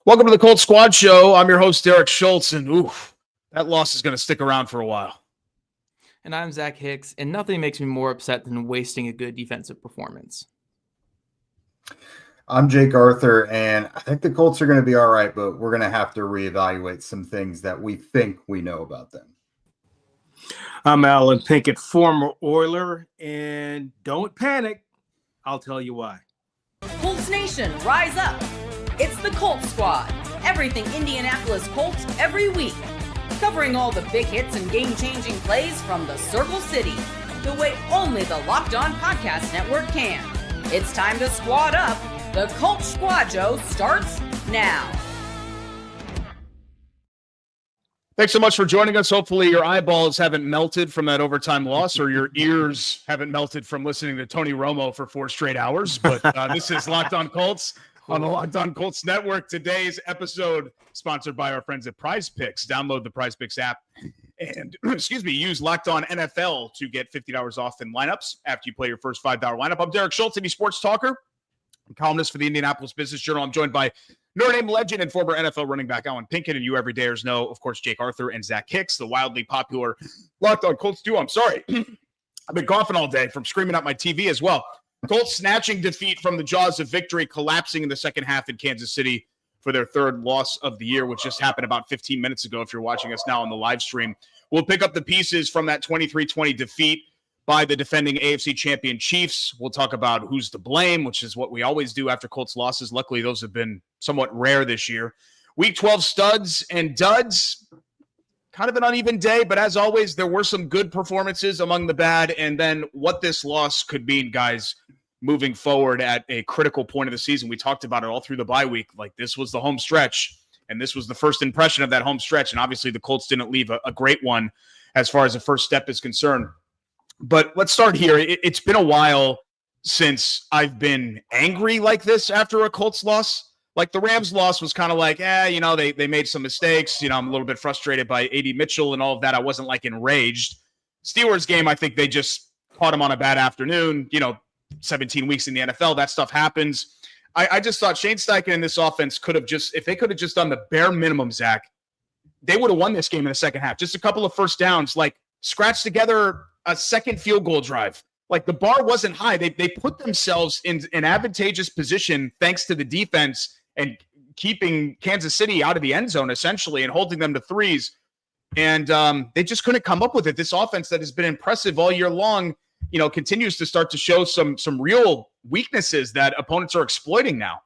Welcome to the Colts Squad Show. I'm your host, Derek Schultz, and that loss is going to stick around for a while. And I'm Zach Hicks, and nothing makes me more upset than wasting a good defensive performance. I'm Jake Arthur, and I think the Colts are going to be all right, but we're going to have to reevaluate some things that we think we know about them. I'm Alan Pinkett, former Oiler, and don't panic. I'll tell you why. Colts Nation, rise up. It's the Colts Squad. Everything Indianapolis Colts every week. Covering all the big hits and game-changing plays from the Circle City. The way only the Locked On Podcast Network can. It's time to squad up. The Colts Squad Show starts now. Thanks so much for joining us. Hopefully your eyeballs haven't melted from that overtime loss, or your ears haven't melted from listening to Tony Romo for 4 straight hours. But this is Locked On Colts on the Locked On Colts Network. Today's episode sponsored by our friends at PrizePicks. Download the PrizePicks app and use Locked On NFL to get $50 off in lineups after you play your first $5 lineup. I'm Derek Schultz, TV sports talker, columnist for the Indianapolis Business Journal. I'm joined by Notre Dame legend and former NFL running back Alan Pinkett, and you everydayers know, of course, Jake Arthur and Zach Hicks, the wildly popular Locked On Colts duo. I'm sorry. I've been coughing all day from screaming at my TV as well. Colts snatching defeat from the jaws of victory, collapsing in the second half in Kansas City for their third loss of the year, which just happened about 15 minutes ago if you're watching us now on the live stream. We'll pick up the pieces from that 23-20 defeat by the defending AFC champion Chiefs. We'll talk about who's to blame, which is what we always do after Colts losses. Luckily, those have been somewhat rare this year. Week 12 studs and duds. Kind of an uneven day, but as always, there were some good performances among the bad, and then what this loss could mean, guys, moving forward at a critical point of the season. We talked about it all through the bye week. Like, this was the home stretch, and this was the first impression of that home stretch, and obviously the Colts didn't leave a great one as far as the first step is concerned. But let's start here. It's been a while since I've been angry like this after a Colts loss. Like, the Rams loss was kind of like, they made some mistakes. I'm a little bit frustrated by A.D. Mitchell and all of that. I wasn't, like, enraged. Steelers game, I think they just caught him on a bad afternoon. 17 weeks in the NFL, that stuff happens. I just thought Shane Steichen and this offense could have just, if they could have just done the bare minimum, Zach, they would have won this game in the second half. Just a couple of first downs, like scratch together a second field goal drive. Like, the bar wasn't high. They put themselves in an advantageous position thanks to the defense and keeping Kansas City out of the end zone, essentially, and holding them to threes. And they just couldn't come up with it. This offense that has been impressive all year long, continues to start to show some real weaknesses that opponents are exploiting now.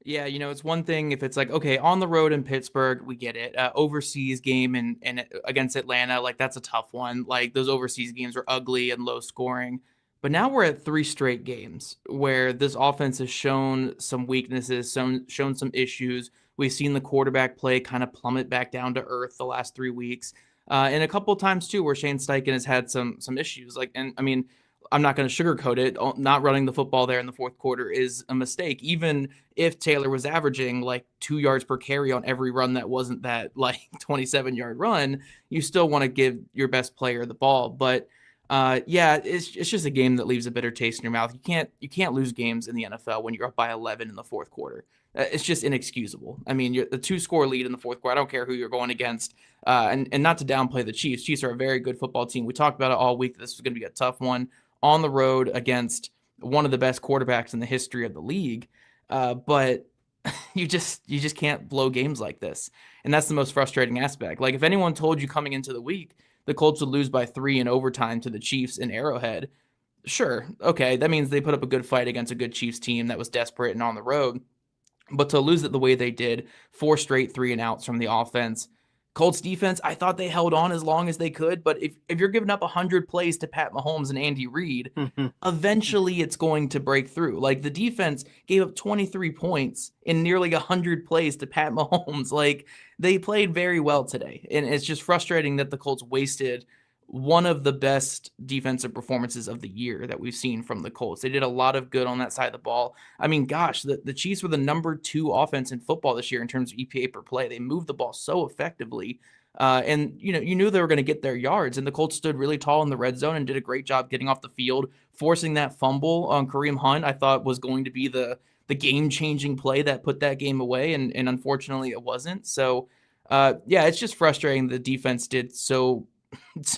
Yeah, it's one thing if it's like, okay, on the road in Pittsburgh, we get it. Overseas game and against Atlanta, like, that's a tough one. Like, those overseas games are ugly and low scoring. But now we're at 3 straight games where this offense has shown some weaknesses, shown some issues. We've seen the quarterback play kind of plummet back down to earth the last 3 weeks. And a couple of times, too, where Shane Steichen has had some issues. I'm not going to sugarcoat it. Not running the football there in the fourth quarter is a mistake. Even if Taylor was averaging like 2 yards per carry on every run that wasn't that like 27-yard run, you still want to give your best player the ball. But it's just a game that leaves a bitter taste in your mouth. You can't lose games in the NFL when you're up by 11 in the fourth quarter. It's just inexcusable. I mean, the 2-score lead in the fourth quarter. I don't care who you're going against. And not to downplay the Chiefs. Chiefs are a very good football team. We talked about it all week. This was going to be a tough one on the road against one of the best quarterbacks in the history of the league. But you just can't blow games like this. And that's the most frustrating aspect. Like, if anyone told you coming into the week the Colts would lose by 3 in overtime to the Chiefs in Arrowhead, sure, okay, that means they put up a good fight against a good Chiefs team that was desperate and on the road. But to lose it the way they did, 4 straight 3-and-outs from the offense. Colts defense, I thought they held on as long as they could, but if you're giving up 100 plays to Pat Mahomes and Andy Reid, eventually it's going to break through. Like, the defense gave up 23 points in nearly 100 plays to Pat Mahomes. Like, they played very well today, and it's just frustrating that the Colts wasted one of the best defensive performances of the year that we've seen from the Colts. They did a lot of good on that side of the ball. I mean, gosh, the Chiefs were the number 2 offense in football this year in terms of EPA per play. They moved the ball so effectively. And you knew they were going to get their yards, and the Colts stood really tall in the red zone and did a great job getting off the field, forcing that fumble on Kareem Hunt. I thought was going to be the the game-changing play that put that game away, and unfortunately it wasn't. So, yeah, it's just frustrating. The defense did so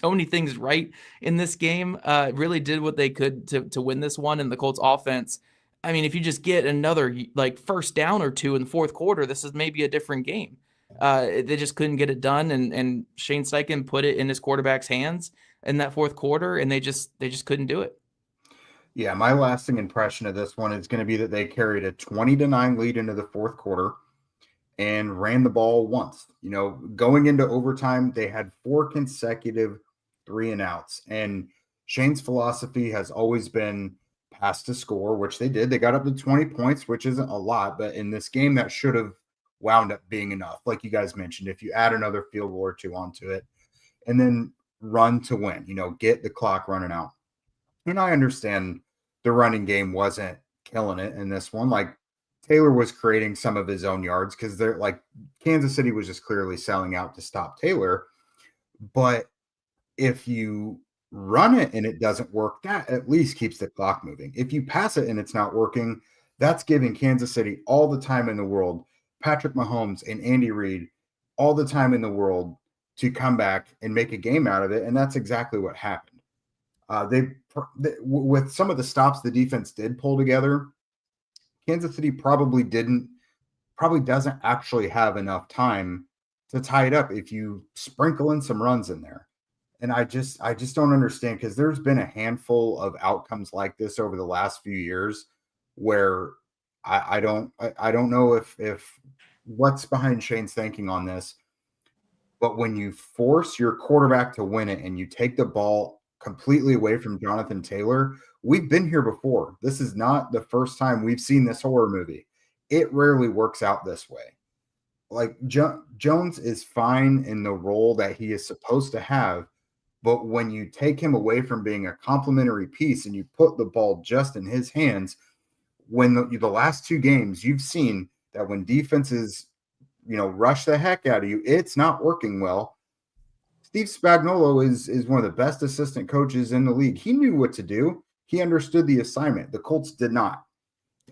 many things right in this game. Really did what they could to win this one, and the Colts offense. I mean, if you just get another like first down or two in the fourth quarter, this is maybe a different game. They just couldn't get it done, and Shane Steichen put it in his quarterback's hands in that fourth quarter, and they just couldn't do it. Yeah, my lasting impression of this one is going to be that they carried a 20-9 lead into the fourth quarter and ran the ball once. Going into overtime, they had 4 consecutive 3-and-outs, and Shane's philosophy has always been pass to score, which they did. They got up to 20 points, which isn't a lot, but in this game that should have wound up being enough. Like you guys mentioned, if you add another field goal or two onto it, and then run to win, get the clock running out. And I understand the running game wasn't killing it in this one. Like Taylor was creating some of his own yards because they're like Kansas City was just clearly selling out to stop Taylor. But if you run it and it doesn't work, that at least keeps the clock moving. If you pass it and it's not working, that's giving Kansas City all the time in the world, Patrick Mahomes and Andy Reid, all the time in the world to come back and make a game out of it. And that's exactly what happened. With some of the stops the defense did pull together, Kansas City probably doesn't actually have enough time to tie it up if you sprinkle in some runs in there. And I just don't understand, because there's been a handful of outcomes like this over the last few years where I don't know if what's behind Shane's thinking on this, but when you force your quarterback to win it and you take the ball completely away from Jonathan Taylor, we've been here before. This is not the first time we've seen this horror movie. It rarely works out this way. Like Jones is fine in the role that he is supposed to have, but when you take him away from being a complementary piece and you put the ball just in his hands, when the last 2 games, you've seen that when defenses, rush the heck out of you, it's not working well. Steve Spagnuolo is one of the best assistant coaches in the league. He knew what to do. He understood the assignment. The Colts did not.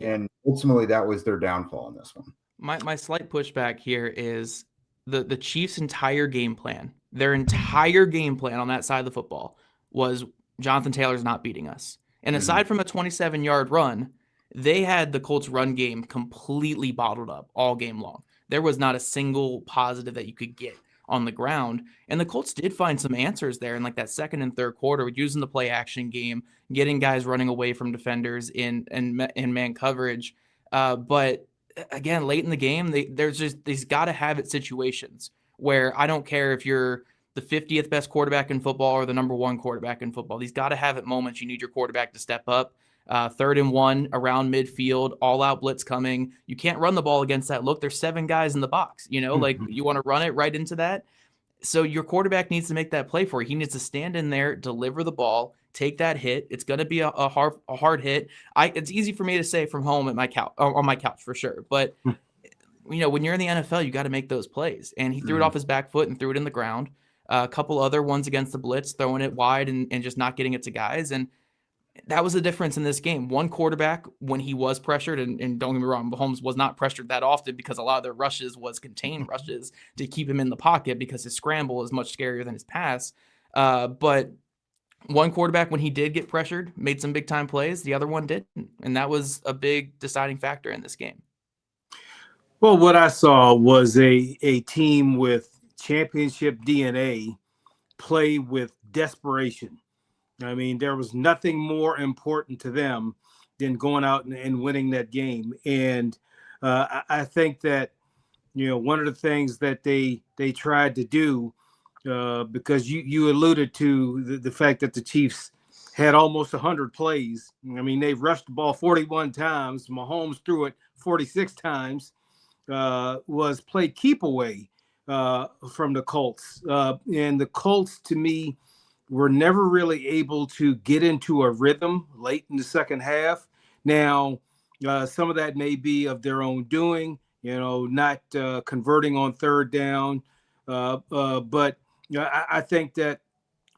And ultimately, that was their downfall in this one. My slight pushback here is the Chiefs' entire game plan. Their entire game plan on that side of the football was Jonathan Taylor's not beating us. And aside from a 27-yard run, they had the Colts' run game completely bottled up all game long. There was not a single positive that you could get on the ground. And the Colts did find some answers there in like that second and third quarter, using the play action game, getting guys running away from defenders in man coverage. But again, late in the game, they's got to have it situations where I don't care if you're the 50th best quarterback in football or the number 1 quarterback in football. These got to have it moments. You need your quarterback to step up. 3rd and 1 around midfield, all out blitz coming. You can't run the ball against that look. There's 7 guys in the box, like you want to run it right into that. So your quarterback needs to make that play for you. He needs to stand in there, deliver the ball, take that hit. It's going to be a hard hit. It's easy for me to say from home at my couch, on my couch for sure. But when you're in the NFL, you got to make those plays. And he threw it off his back foot and threw it in the ground. A couple other ones against the blitz, throwing it wide and just not getting it to guys. And that was the difference in this game. One quarterback, when he was pressured, and don't get me wrong, Mahomes was not pressured that often because a lot of their rushes was contained rushes to keep him in the pocket because his scramble is much scarier than his pass. But one quarterback, when he did get pressured, made some big-time plays. The other one didn't, and that was a big deciding factor in this game. Well, what I saw was a team with championship DNA play with desperation. I mean, there was nothing more important to them than going out and winning that game. And I think that, one of the things that they tried to do, because you alluded to the fact that the Chiefs had almost 100 plays. I mean, they rushed the ball 41 times. Mahomes threw it 46 times, was play keep away from the Colts. And the Colts, to me, were never really able to get into a rhythm late in the second half. Now, some of that may be of their own doing, not converting on third down. But I think that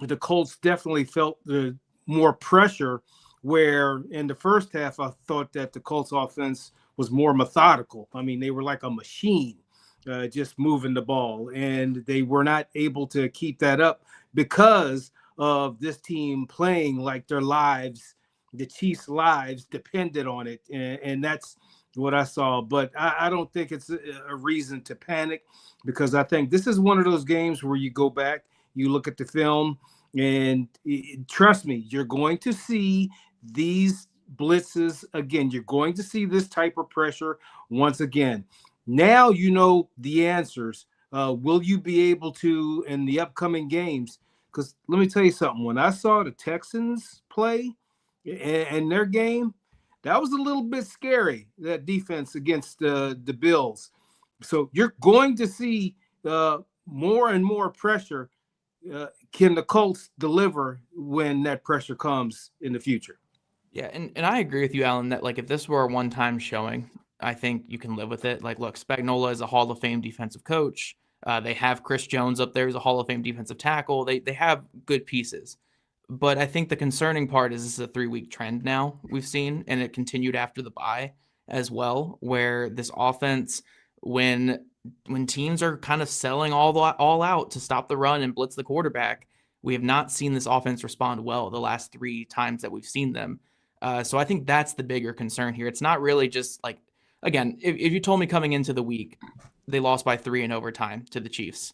the Colts definitely felt the more pressure, where in the first half, I thought that the Colts offense was more methodical. I mean, they were like a machine, just moving the ball, and they were not able to keep that up because of this team playing like their lives, the Chiefs' lives depended on it, and that's what I saw. But I don't think it's a reason to panic, because I think this is one of those games where you go back, you look at the film, and trust me, you're going to see these blitzes again. You're going to see this type of pressure once again. Now you know the answers. Will you be able to in the upcoming games? Because let me tell you something. When I saw the Texans play in their game, that was a little bit scary, that defense against the Bills. So you're going to see more and more pressure. Can the Colts deliver when that pressure comes in the future? Yeah, and I agree with you, Alan, that like if this were a one-time showing, I think you can live with it. Like, look, Spagnuolo is a Hall of Fame defensive coach. They have Chris Jones up there as a Hall of Fame defensive tackle. They have good pieces. But I think the concerning part is this is a 3-week trend now we've seen, and it continued after the bye as well, where this offense, when teams are kind of selling all out to stop the run and blitz the quarterback, we have not seen this offense respond well the last 3 times that we've seen them. So I think that's the bigger concern here. It's not really just like, again, if you told me coming into the week they lost by 3 in overtime to the Chiefs,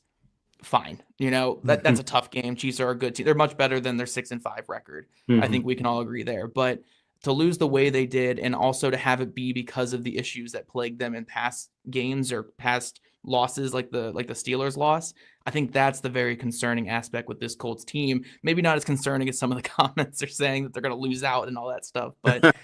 fine. That's a tough game. Chiefs are a good team. They're much better than their 6-5 record. I think we can all agree there. But to lose the way they did, and also to have it be because of the issues that plagued them in past games or past losses, like the Steelers loss, I think that's the very concerning aspect with this Colts team. Maybe not as concerning as some of the comments are saying that they're going to lose out and all that stuff, but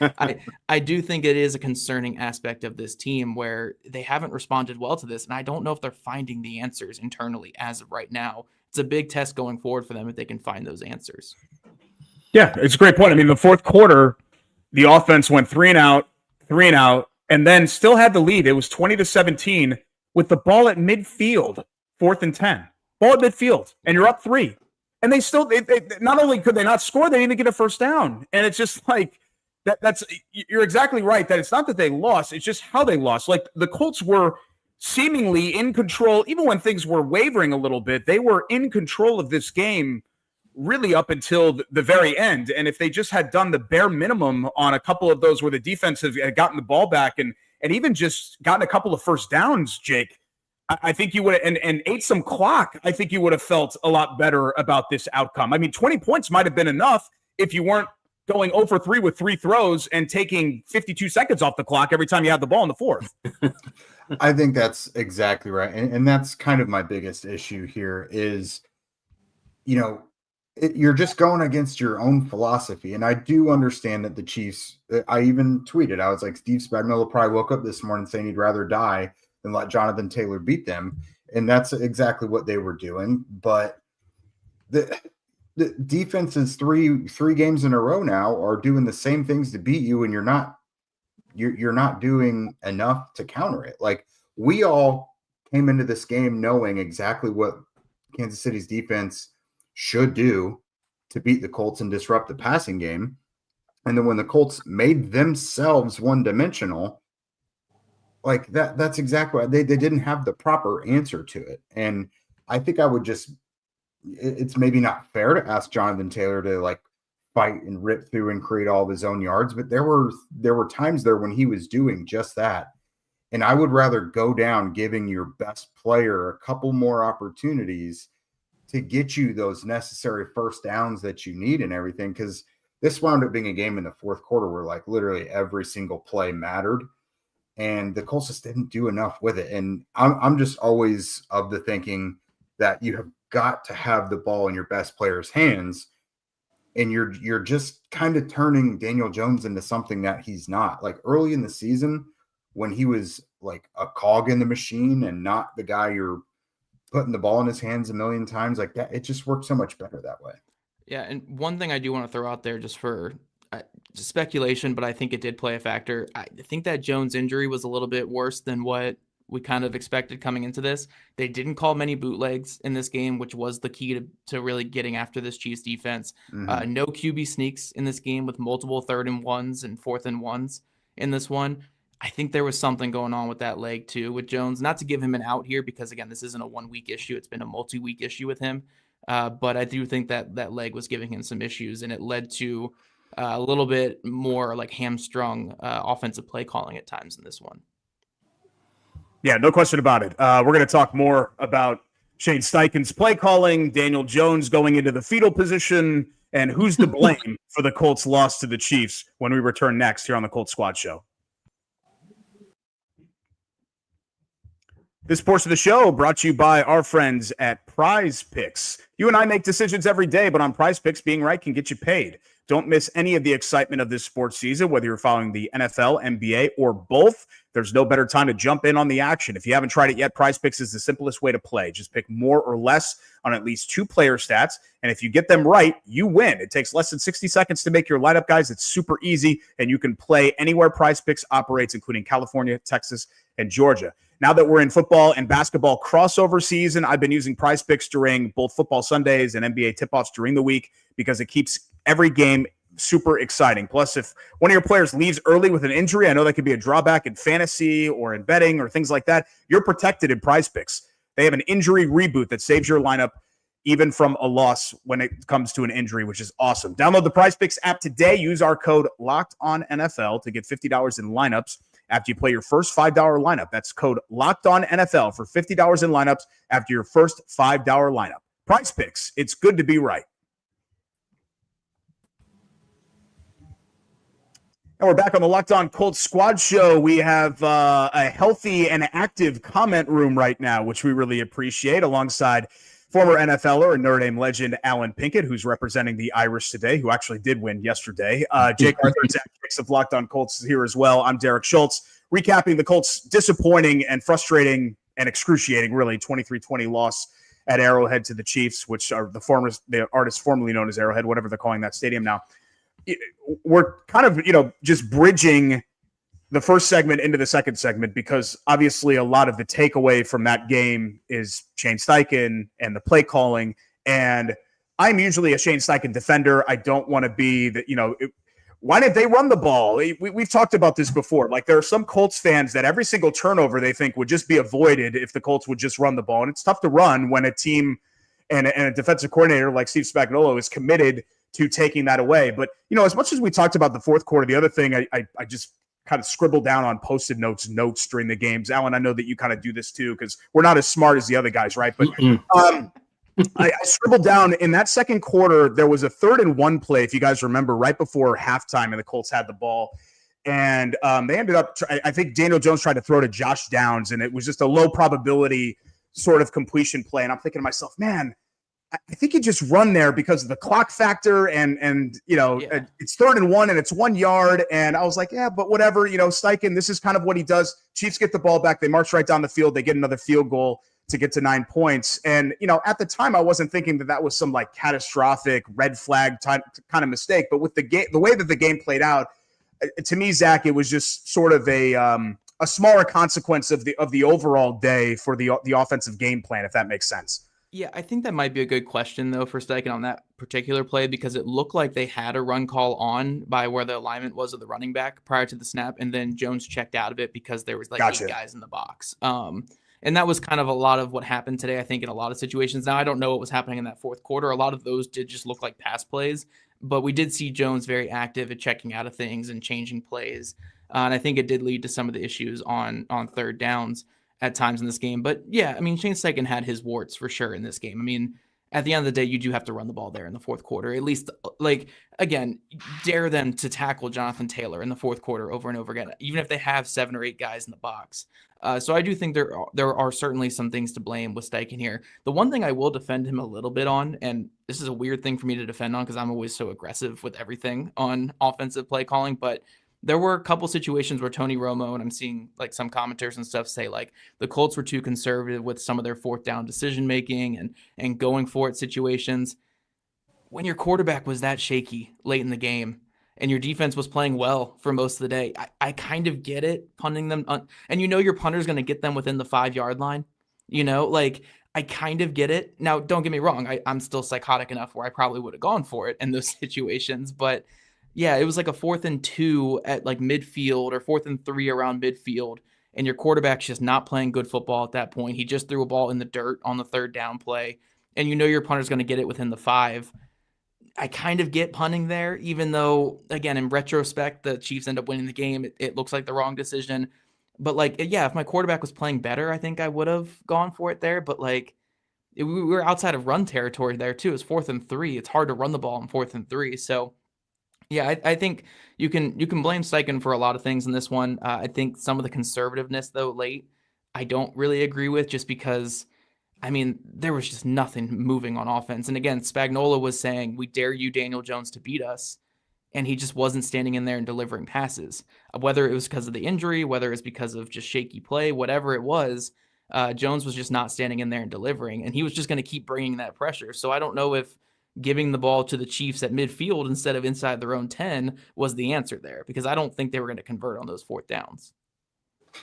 I do think it is a concerning aspect of this team where they haven't responded well to this, and I don't know if they're finding the answers internally as of right now. It's a big test going forward for them if they can find those answers. Yeah, it's a great point. I mean, the fourth quarter, the offense went 3 and out, and then still had the lead. It was 20-17 with the ball at midfield, 4th and 10. Ball at midfield, and you're up 3. And they still, they not only could they not score, they didn't even get a first down. And it's just like, that's you're exactly right, that it's not that they lost, it's just how they lost. Like, the Colts were seemingly in control, even when things were wavering a little bit. They were in control of this game really up until the very end. And if they just had done the bare minimum on a couple of those where the defense had gotten the ball back and even just gotten a couple of first downs, Jake, I think you would have, and ate some clock, I think you would have felt a lot better about this outcome. I mean, 20 points might have been enough if you weren't going 0 for 3 with 3 throws and taking 52 seconds off the clock every time you had the ball in the fourth. I think that's exactly right. And that's kind of my biggest issue here is, you're just going against your own philosophy. And I do understand that the Chiefs, I even tweeted, I was like, Steve Spagnuolo probably woke up this morning saying he'd rather die than let Jonathan Taylor beat them. And that's exactly what they were doing. But the defenses three games in a row now are doing the same things to beat you, and you're not doing enough to counter it. Like, we all came into this game knowing exactly what Kansas City's defense should do to beat the Colts and disrupt the passing game. And then when the Colts made themselves one-dimensional, like that's exactly what they didn't have the proper answer to it. And I think it's maybe not fair to ask Jonathan Taylor to like fight and rip through and create all of his own yards, but there were times there when he was doing just that. And I would rather go down giving your best player a couple more opportunities to get you those necessary first downs that you need and everything. Because this wound up being a game in the fourth quarter where like literally every single play mattered, and the Colts just didn't do enough with it. And I'm just always of the thinking that you have got to have the ball in your best player's hands, and you're just kind of turning Daniel Jones into something that he's not. Like early in the season when he was like a cog in the machine and not the guy you're putting the ball in his hands a million times like that, it just worked so much better that way. Yeah, and one thing I do want to throw out there just for speculation, but I think it did play a factor. I think that Jones injury was a little bit worse than what we kind of expected coming into this. They didn't call many bootlegs in this game, which was the key to really getting after this Chiefs defense. Mm-hmm. No QB sneaks in this game with multiple 3rd and 1s and 4th and 1s in this one. I think there was something going on with that leg too with Jones. Not to give him an out here because, again, this isn't a 1 week issue. It's been a multi-week issue with him. But I do think that leg was giving him some issues, and it led to a little bit more like hamstrung offensive play calling at times in this one. Yeah, no question about it. We're going to talk more about Shane Steichen's play calling, Daniel Jones going into the fetal position, and who's to blame for the Colts' loss to the Chiefs when we return next here on the Colts Squad Show. This portion of the show brought to you by our friends at PrizePicks. You and I make decisions every day, but on PrizePicks, being right can get you paid. Don't miss any of the excitement of this sports season, whether you're following the NFL, NBA, or both. There's no better time to jump in on the action. If you haven't tried it yet, PrizePicks is the simplest way to play. Just pick more or less on at least 2 player stats, and if you get them right, you win. It takes less than 60 seconds to make your lineup, guys. It's super easy, and you can play anywhere PrizePicks operates, including California, Texas, and Georgia. Now that we're in football and basketball crossover season, I've been using PrizePicks during both football Sundays and NBA tip-offs during the week because it keeps every game super exciting. Plus, if one of your players leaves early with an injury, I know that could be a drawback in fantasy or in betting or things like that. You're protected in PrizePicks. They have an injury reboot that saves your lineup even from a loss when it comes to an injury, which is awesome. Download the PrizePicks app today. Use our code LOCKEDONNFL to get $50 in lineups after you play your first $5 lineup. That's code LOCKEDONNFL for $50 in lineups after your first $5 lineup. PrizePicks, it's good to be right. And we're back on the Locked On Colts Squad Show. We have a healthy and active comment room right now, which we really appreciate, alongside former NFLer and Notre Dame legend Alan Pinkett, who's representing the Irish today, who actually did win yesterday. Jake Arthur and Zach Hicks of Locked On Colts is here as well. I'm Derek Schultz, recapping the Colts' disappointing and frustrating and excruciating, really, 23-20 loss at Arrowhead to the Chiefs, which are the artists formerly known as Arrowhead, whatever they're calling that stadium now. We're kind of, just bridging the first segment into the second segment because obviously a lot of the takeaway from that game is Shane Steichen and the play calling. And I'm usually a Shane Steichen defender. I don't want to be that, why didn't they run the ball? We've talked about this before. Like, there are some Colts fans that every single turnover they think would just be avoided if the Colts would just run the ball. And it's tough to run when a team and a defensive coordinator like Steve Spagnuolo is committed to taking that away. But, as much as we talked about the fourth quarter, the other thing I just kind of scribbled down on Post-it notes during the games. Alan, I know that you kind of do this too, because we're not as smart as the other guys, right? But I scribbled down in that second quarter, there was a 3rd and 1 play, if you guys remember, right before halftime, and the Colts had the ball. And they ended up, I think Daniel Jones tried to throw to Josh Downs, and it was just a low probability sort of completion play. And I'm thinking to myself, man, I think you just run there because of the clock factor and it's 3rd and 1 and it's 1 yard. And I was like, yeah, but whatever, Steichen, this is kind of what he does. Chiefs get the ball back. They march right down the field. They get another field goal to get to 9 points. And, at the time I wasn't thinking that was some like catastrophic red flag kind of mistake, but with the way that the game played out, to me, Zach, it was just sort of a smaller consequence of the overall day for the offensive game plan, if that makes sense. Yeah, I think that might be a good question, though, for Steichen on that particular play, because it looked like they had a run call on by where the alignment was of the running back prior to the snap, and then Jones checked out of it because there was like 8 guys in the box. And that was kind of a lot of what happened today, I think, in a lot of situations. Now, I don't know what was happening in that fourth quarter. A lot of those did just look like pass plays, but we did see Jones very active at checking out of things and changing plays. And I think it did lead to some of the issues on third downs at times in this game. But yeah, Shane Steichen had his warts for sure in this game. At the end of the day, you do have to run the ball there in the fourth quarter. At least, again, dare them to tackle Jonathan Taylor in the fourth quarter over and over again, even if they have 7 or 8 guys in the box. So I do think there are certainly some things to blame with Steichen here. The one thing I will defend him a little bit on, and this is a weird thing for me to defend on because I'm always so aggressive with everything on offensive play calling, but there were a couple situations where Tony Romo, and I'm seeing like some commenters and stuff say like the Colts were too conservative with some of their 4th down decision making and going for it situations. When your quarterback was that shaky late in the game and your defense was playing well for most of the day, I kind of get it, punting them and your punter's going to get them within the 5-yard line. I kind of get it. Now, don't get me wrong, I'm still psychotic enough where I probably would have gone for it in those situations, but Yeah, it was like a 4th and 2 at like midfield or 4th and 3 around midfield. And your quarterback's just not playing good football at that point. He just threw a ball in the dirt on the 3rd down play. And you know your punter's going to get it within the 5. I kind of get punting there, even though, again, in retrospect, the Chiefs end up winning the game. It looks like the wrong decision. But, like, yeah, if my quarterback was playing better, I think I would have gone for it there. But, like, we were outside of run territory there, too. It's 4th and 3. It's hard to run the ball in 4th and 3. So, yeah, I think you can blame Steichen for a lot of things in this one. I think some of the conservativeness, though, late, I don't really agree with, just because, I mean, there was just nothing moving on offense. And again, Spagnuolo was saying, we dare you, Daniel Jones, to beat us. And he just wasn't standing in there and delivering passes. Whether it was because of the injury, whether it's because of just shaky play, whatever it was, Jones was just not standing in there and delivering. And he was just going to keep bringing that pressure. So I don't know if giving the ball to the Chiefs at midfield instead of inside their own 10 was the answer there, because I don't think they were going to convert on those 4th downs.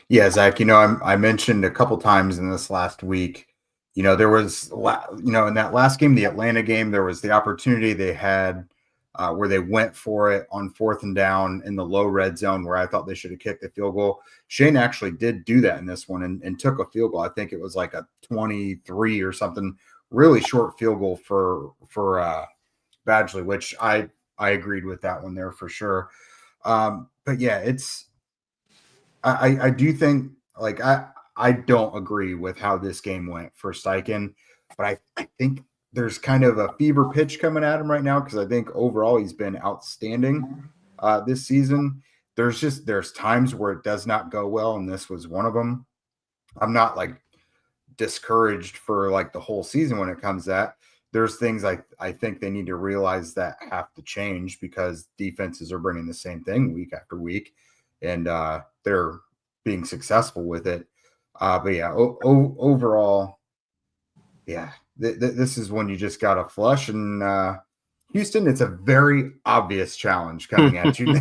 Yeah, Zach, I mentioned a couple times in this last week, there was, in that last game, the Atlanta game, there was the opportunity they had where they went for it on 4th and down in the low red zone where I thought they should have kicked the field goal. Shane actually did do that in this one and took a field goal. I think it was like a 23 or something, really short field goal for Badgley, which I agreed with that one there for sure. But yeah, I do think, like, I don't agree with how this game went for Steichen, but I think there's kind of a fever pitch coming at him right now, because I think overall he's been outstanding this season. There's times where it does not go well, and this was one of them. I'm not like discouraged for like the whole season when it comes to that. There's things I think they need to realize that have to change, because defenses are bringing the same thing week after week, and they're being successful with it. But yeah, overall, yeah, this is when you just got to flush. And Houston, it's a very obvious challenge coming at you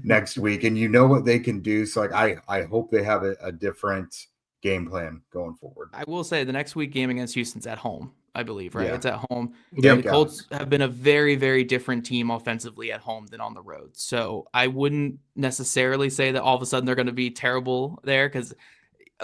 next week, and you know what they can do. So like, I hope they have a different game plan going forward. I will say the next week game against Houston's at home, I believe, right? Yeah. It's at home. Yeah. The Colts have been a very, very different team offensively at home than on the road. So I wouldn't necessarily say that all of a sudden they're going to be terrible there, because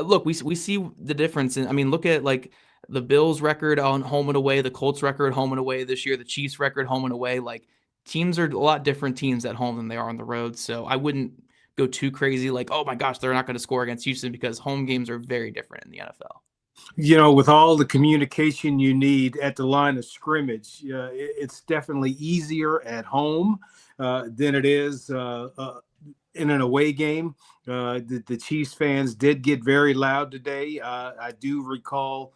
look, we see the difference. I mean, look at like the Bills record on home and away, the Colts record home and away this year, the Chiefs record home and away. Like, teams are a lot different teams at home than they are on the road. So I wouldn't go too crazy like, oh my gosh, they're not going to score against Houston, because home games are very different in the NFL. With all the communication you need at the line of scrimmage, it's definitely easier at home than it is in an away game. The Chiefs fans did get very loud today. I do recall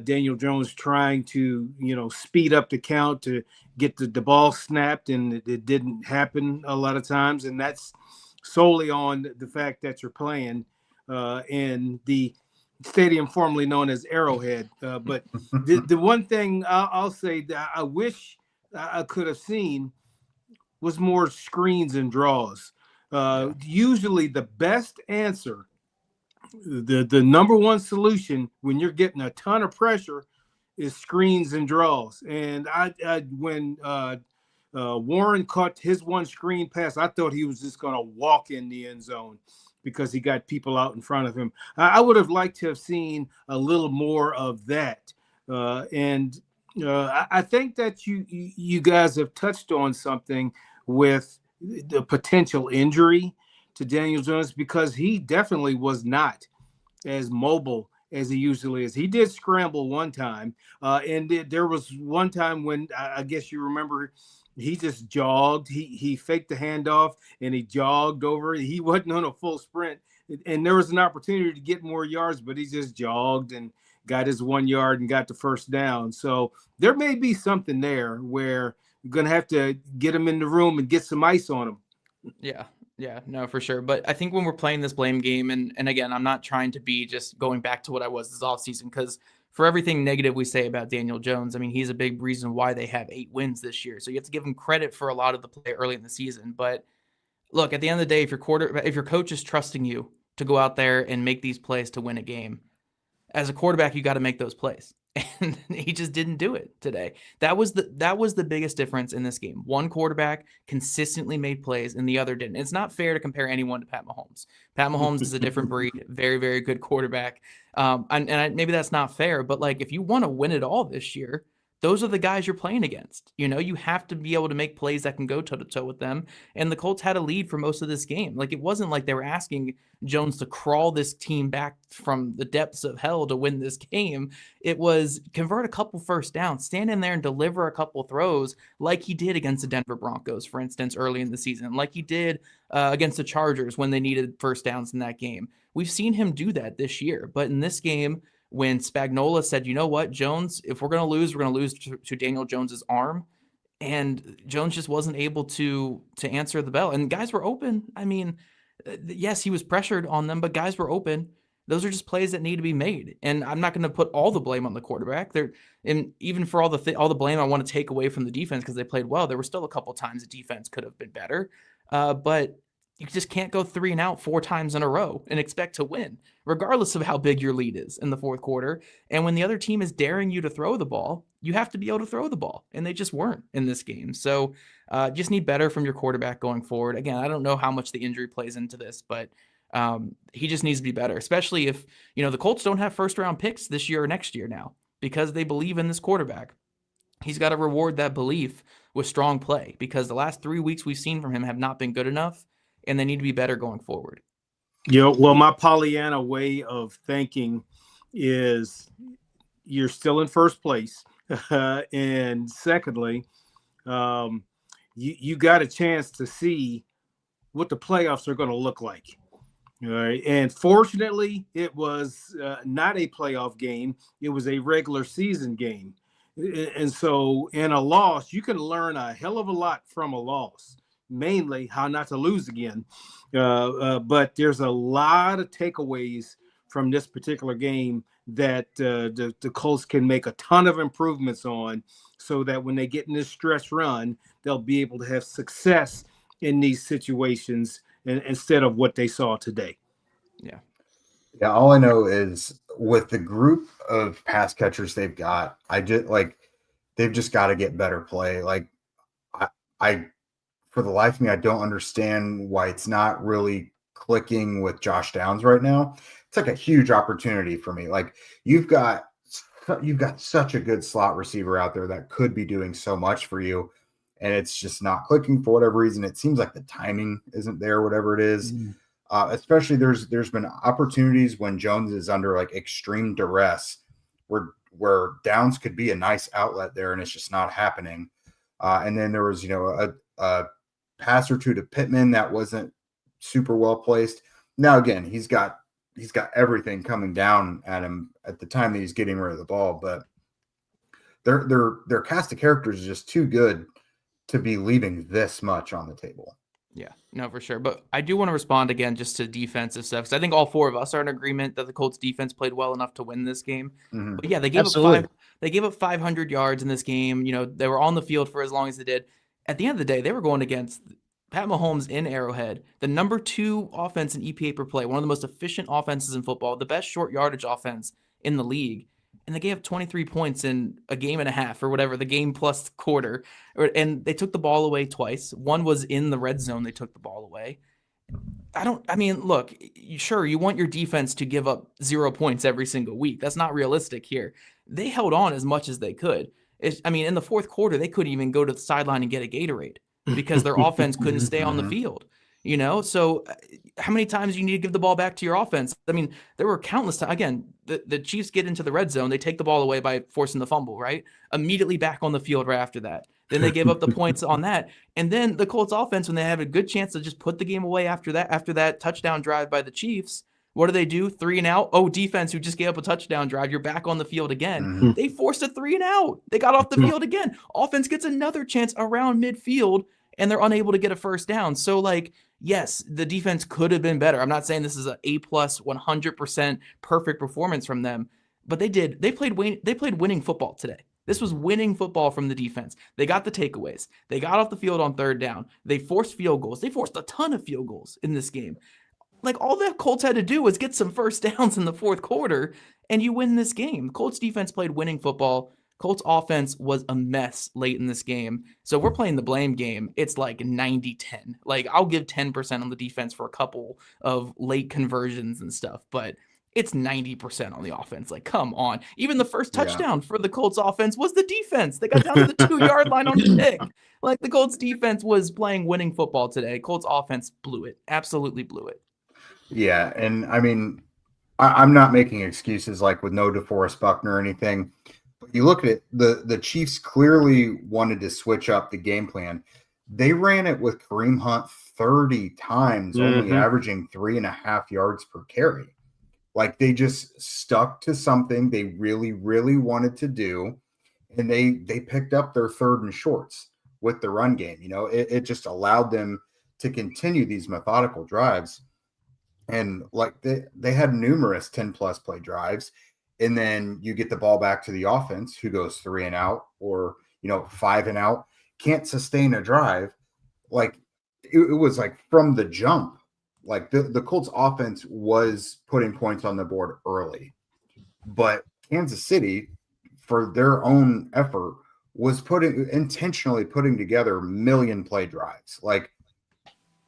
Daniel Jones trying to, speed up the count to get the ball snapped, and it didn't happen a lot of times. And that's solely on the fact that you're playing in the stadium formerly known as Arrowhead. But the one thing I'll say that I wish I could have seen was more screens and draws. Usually the best answer, the number one solution when you're getting a ton of pressure, is screens and draws. And when Warren caught his one screen pass, I thought he was just going to walk in the end zone, because he got people out in front of him. I would have liked to have seen a little more of that. I think that you guys have touched on something with the potential injury to Daniel Jones, because he definitely was not as mobile as he usually is. He did scramble one time, and there was one time when I guess you remember, he just jogged. He faked the handoff and he jogged over. He wasn't on a full sprint, and there was an opportunity to get more yards, but he just jogged and got his 1 yard and got the first down. So there may be something there where you're going to have to get him in the room and get some ice on him. Yeah, no, for sure. But I think when we're playing this blame game, and again, I'm not trying to be just going back to what I was this offseason, because for everything negative we say about Daniel Jones, I mean, he's a big reason why they have 8 wins this year. So you have to give him credit for a lot of the play early in the season. But look, at the end of the day, if your coach is trusting you to go out there and make these plays to win a game, as a quarterback, you got to make those plays. and he just didn't do it today. That was the biggest difference in this game. One quarterback consistently made plays and the other didn't. It's not fair to compare anyone to Pat Mahomes. Pat Mahomes is a different breed, very, very good quarterback. Maybe that's not fair, but like if you want to win it all this year, those are the guys you're playing against. You have to be able to make plays that can go toe to toe with them. And the Colts had a lead for most of this game. Like, it wasn't like they were asking Jones to crawl this team back from the depths of hell to win this game. It was convert a couple first downs, stand in there and deliver a couple throws like he did against the Denver Broncos, for instance, early in the season, like he did against the Chargers when they needed first downs in that game. We've seen him do that this year, but in this game, when Spagnuolo said, you know what, Jones, if we're going to lose, we're going to lose to Daniel Jones's arm. And Jones just wasn't able to answer the bell. And guys were open. I mean, yes, he was pressured on them, but guys were open. Those are just plays that need to be made. And I'm not going to put all the blame on the quarterback. And even for all the blame I want to take away from the defense because they played well, there were still a couple times the defense could have been better. But you just can't go 3 and out 4 times in a row and expect to win, regardless of how big your lead is in the fourth quarter. And when the other team is daring you to throw the ball, you have to be able to throw the ball. And they just weren't in this game. So just need better from your quarterback going forward. Again, I don't know how much the injury plays into this, but he just needs to be better, especially if, the Colts don't have first round picks this year or next year now because they believe in this quarterback. He's got to reward that belief with strong play because the last 3 weeks we've seen from him have not been good enough. And they need to be better going forward. Well, my Pollyanna way of thinking is you're still in first place. And secondly, you got a chance to see what the playoffs are going to look like. All right. And fortunately, it was not a playoff game. It was a regular season game. And so in a loss, you can learn a hell of a lot from a loss. Mainly how not to lose again. But there's a lot of takeaways from this particular game that the Colts can make a ton of improvements on so that when they get in this stretch run, they'll be able to have success in these situations instead of what they saw today. Yeah. All I know is with the group of pass catchers they've got, they've just got to get better play. Like I for the life of me, I don't understand why it's not really clicking with Josh Downs right now. It's like a huge opportunity for me. Like you've got such a good slot receiver out there that could be doing so much for you, and it's just not clicking for whatever reason. It seems like the timing isn't there, whatever it is. Especially there's been opportunities when Jones is under like extreme duress where Downs could be a nice outlet there, and it's just not happening. And then there was, a pass or two to Pittman that wasn't super well placed. Now again, he's got everything coming down at him at the time that he's getting rid of the ball, but their cast of characters is just too good to be leaving this much on the table. Yeah, no, for sure. But I do want to respond again just to defensive stuff because I think all 4 of us are in agreement that the Colts defense played well enough to win this game. Mm-hmm. But yeah, they gave up 500 yards in this game. They were on the field for as long as they did. At the end of the day, they were going against Pat Mahomes in Arrowhead, the number 2 offense in EPA per play, one of the most efficient offenses in football, the best short yardage offense in the league. And they gave up 23 points in a game and a half or whatever, the game plus quarter. And they took the ball away twice. One was in the red zone. They took the ball away. Look, sure, you want your defense to give up 0 points every single week. That's not realistic here. They held on as much as they could. In the fourth quarter, they couldn't even go to the sideline and get a Gatorade because their offense couldn't stay on the field. So how many times do you need to give the ball back to your offense? There were countless times. Again, the Chiefs get into the red zone. They take the ball away by forcing the fumble, right? Immediately back on the field right after that. Then they give up the points on that. And then the Colts offense, when they have a good chance to just put the game away after that touchdown drive by the Chiefs, what do? 3 and out. Oh, defense who just gave up a touchdown drive. You're back on the field again. Mm-hmm. They forced a 3 and out. They got off the field again. Offense gets another chance around midfield, and they're unable to get a first down. So, yes, the defense could have been better. I'm not saying this is an A+ 100% perfect performance from them, but they did. They played winning football today. This was winning football from the defense. They got the takeaways. They got off the field on 3rd down. They forced field goals. They forced a ton of field goals in this game. All the Colts had to do was get some first downs in the fourth quarter, and you win this game. Colts defense played winning football. Colts offense was a mess late in this game. So we're playing the blame game. It's like 90-10. Like, I'll give 10% on the defense for a couple of late conversions and stuff, but it's 90% on the offense. Like, come on. Even the first touchdown for the Colts offense was the defense. They got down to the 2-yard line on the pick. Like, the Colts defense was playing winning football today. Colts offense blew it. Absolutely blew it. Yeah, and I mean, I'm not making excuses like with no DeForest Buckner or anything. But you look at it, the Chiefs clearly wanted to switch up the game plan. They ran it with Kareem Hunt 30 times, only averaging 3.5 yards per carry. Like, they just stuck to something they really, really wanted to do, and they picked up their 3rd and shorts with the run game. You know, it just allowed them to continue these methodical drives. And like they had numerous 10-plus play drives, and then you get the ball back to the offense, who goes 3 and out or, 5 and out, can't sustain a drive. Like, it was like from the jump. Like the Colts offense was putting points on the board early, but Kansas City, for their own effort, was intentionally putting together million play drives. Like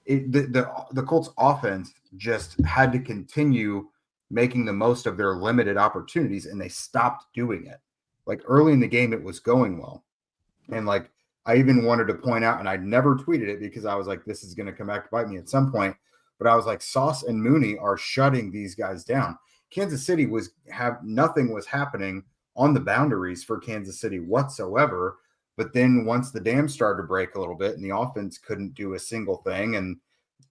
the Colts offense just had to continue making the most of their limited opportunities, and they stopped doing it. Like, early in the game, it was going well. And like, I even wanted to point out, and I never tweeted it because I was like, this is going to come back to bite me at some point. But I was like, Sauce and Mooney are shutting these guys down. Kansas City nothing was happening on the boundaries for Kansas City whatsoever. But then once the dam started to break a little bit and the offense couldn't do a single thing, and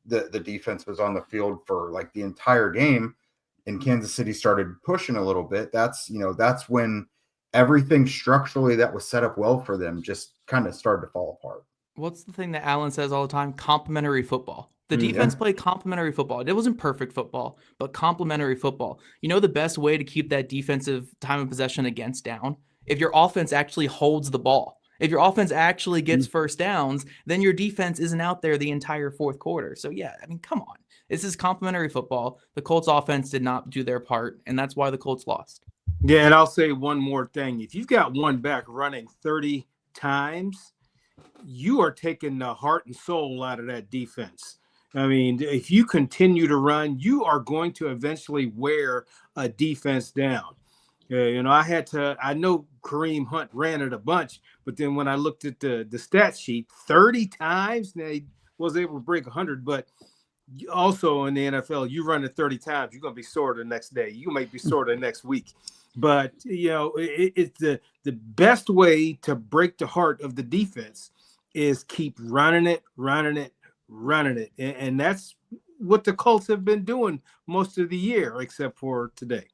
the defense was on the field for like the entire game, and Kansas City started pushing a little bit, that's when everything structurally that was set up well for them just kind of started to fall apart. What's the thing that Allen says all the time? Complementary football. The defense played complementary football. It wasn't perfect football, but complementary football. You know the best way to keep that defensive time of possession against down? If your offense actually holds the ball. If your offense actually gets first downs, then your defense isn't out there the entire fourth quarter. So, yeah, I mean, come on. This is complementary football. The Colts offense did not do their part, and that's why the Colts lost. Yeah, and I'll say one more thing. If you've got one back running 30 times, you are taking the heart and soul out of that defense. I mean, if you continue to run, you are going to eventually wear a defense down. I know Kareem Hunt ran it a bunch, but then when I looked at the stat sheet, 30 times, they was able to break 100, but also in the NFL, you run it 30 times, you're going to be sore the next day. You might be sore the next week. But, it's the best way to break the heart of the defense is keep running it. And that's what the Colts have been doing most of the year, except for today.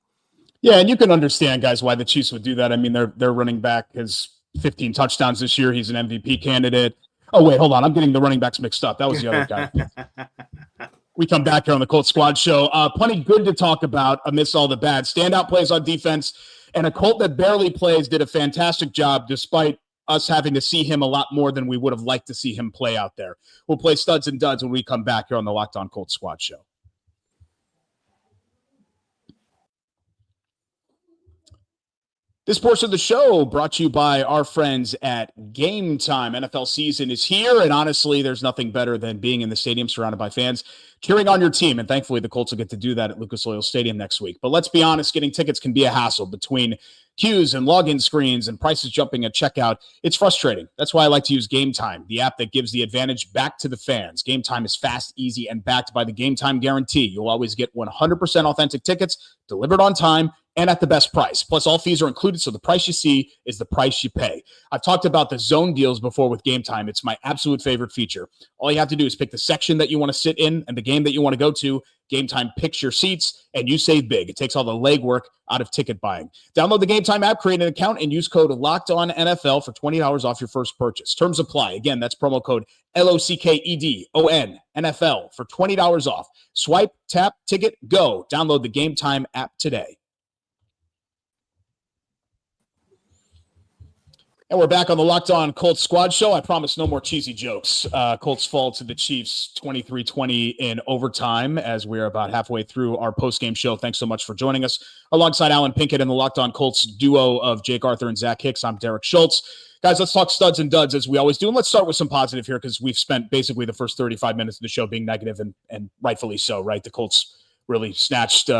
Yeah, and you can understand, guys, why the Chiefs would do that. I mean, their running back has 15 touchdowns this year. He's an MVP candidate. Oh, wait, hold on. I'm getting the running backs mixed up. That was the other guy. We come back here on the Colts Squad Show. Plenty good to talk about amidst all the bad. Standout plays on defense, and a Colt that barely plays did a fantastic job despite us having to see him a lot more than we would have liked to see him play out there. We'll play studs and duds when we come back here on the Locked On Colts Squad Show. This portion of the show brought to you by our friends at Gametime. NFL season is here, and honestly, there's nothing better than being in the stadium surrounded by fans, cheering on your team, and thankfully the Colts will get to do that at Lucas Oil Stadium next week. But let's be honest, getting tickets can be a hassle between queues and login screens and prices jumping at checkout. It's frustrating. That's why I like to use Gametime, the app that gives the advantage back to the fans. Gametime is fast, easy, and backed by the Gametime guarantee. You'll always get 100% authentic tickets delivered on time and at the best price. Plus, all fees are included, so the price you see is the price you pay. I've talked about the zone deals before with Gametime. It's my absolute favorite feature. All you have to do is pick the section that you want to sit in and the game that you want to go to. Gametime picks your seats, and you save big. It takes all the legwork out of ticket buying. Download the Gametime app, create an account, and use code LOCKEDONNFL for $20 off your first purchase. Terms apply. Again, that's promo code LOCKEDONNFL for $20 off. Swipe, tap, ticket, go. Download the Gametime app today. And we're back on the Locked On Colts Squad Show. I promise no more cheesy jokes. Colts fall to the Chiefs 23-20 in overtime as we're about halfway through our post-game show. Thanks so much for joining us. Alongside Alan Pinkett and the Locked On Colts duo of Jake Arthur and Zach Hicks, I'm Derek Schultz. Guys, let's talk studs and duds as we always do. And let's start with some positive here because we've spent basically the first 35 minutes of the show being negative and rightfully so, right? The Colts really snatched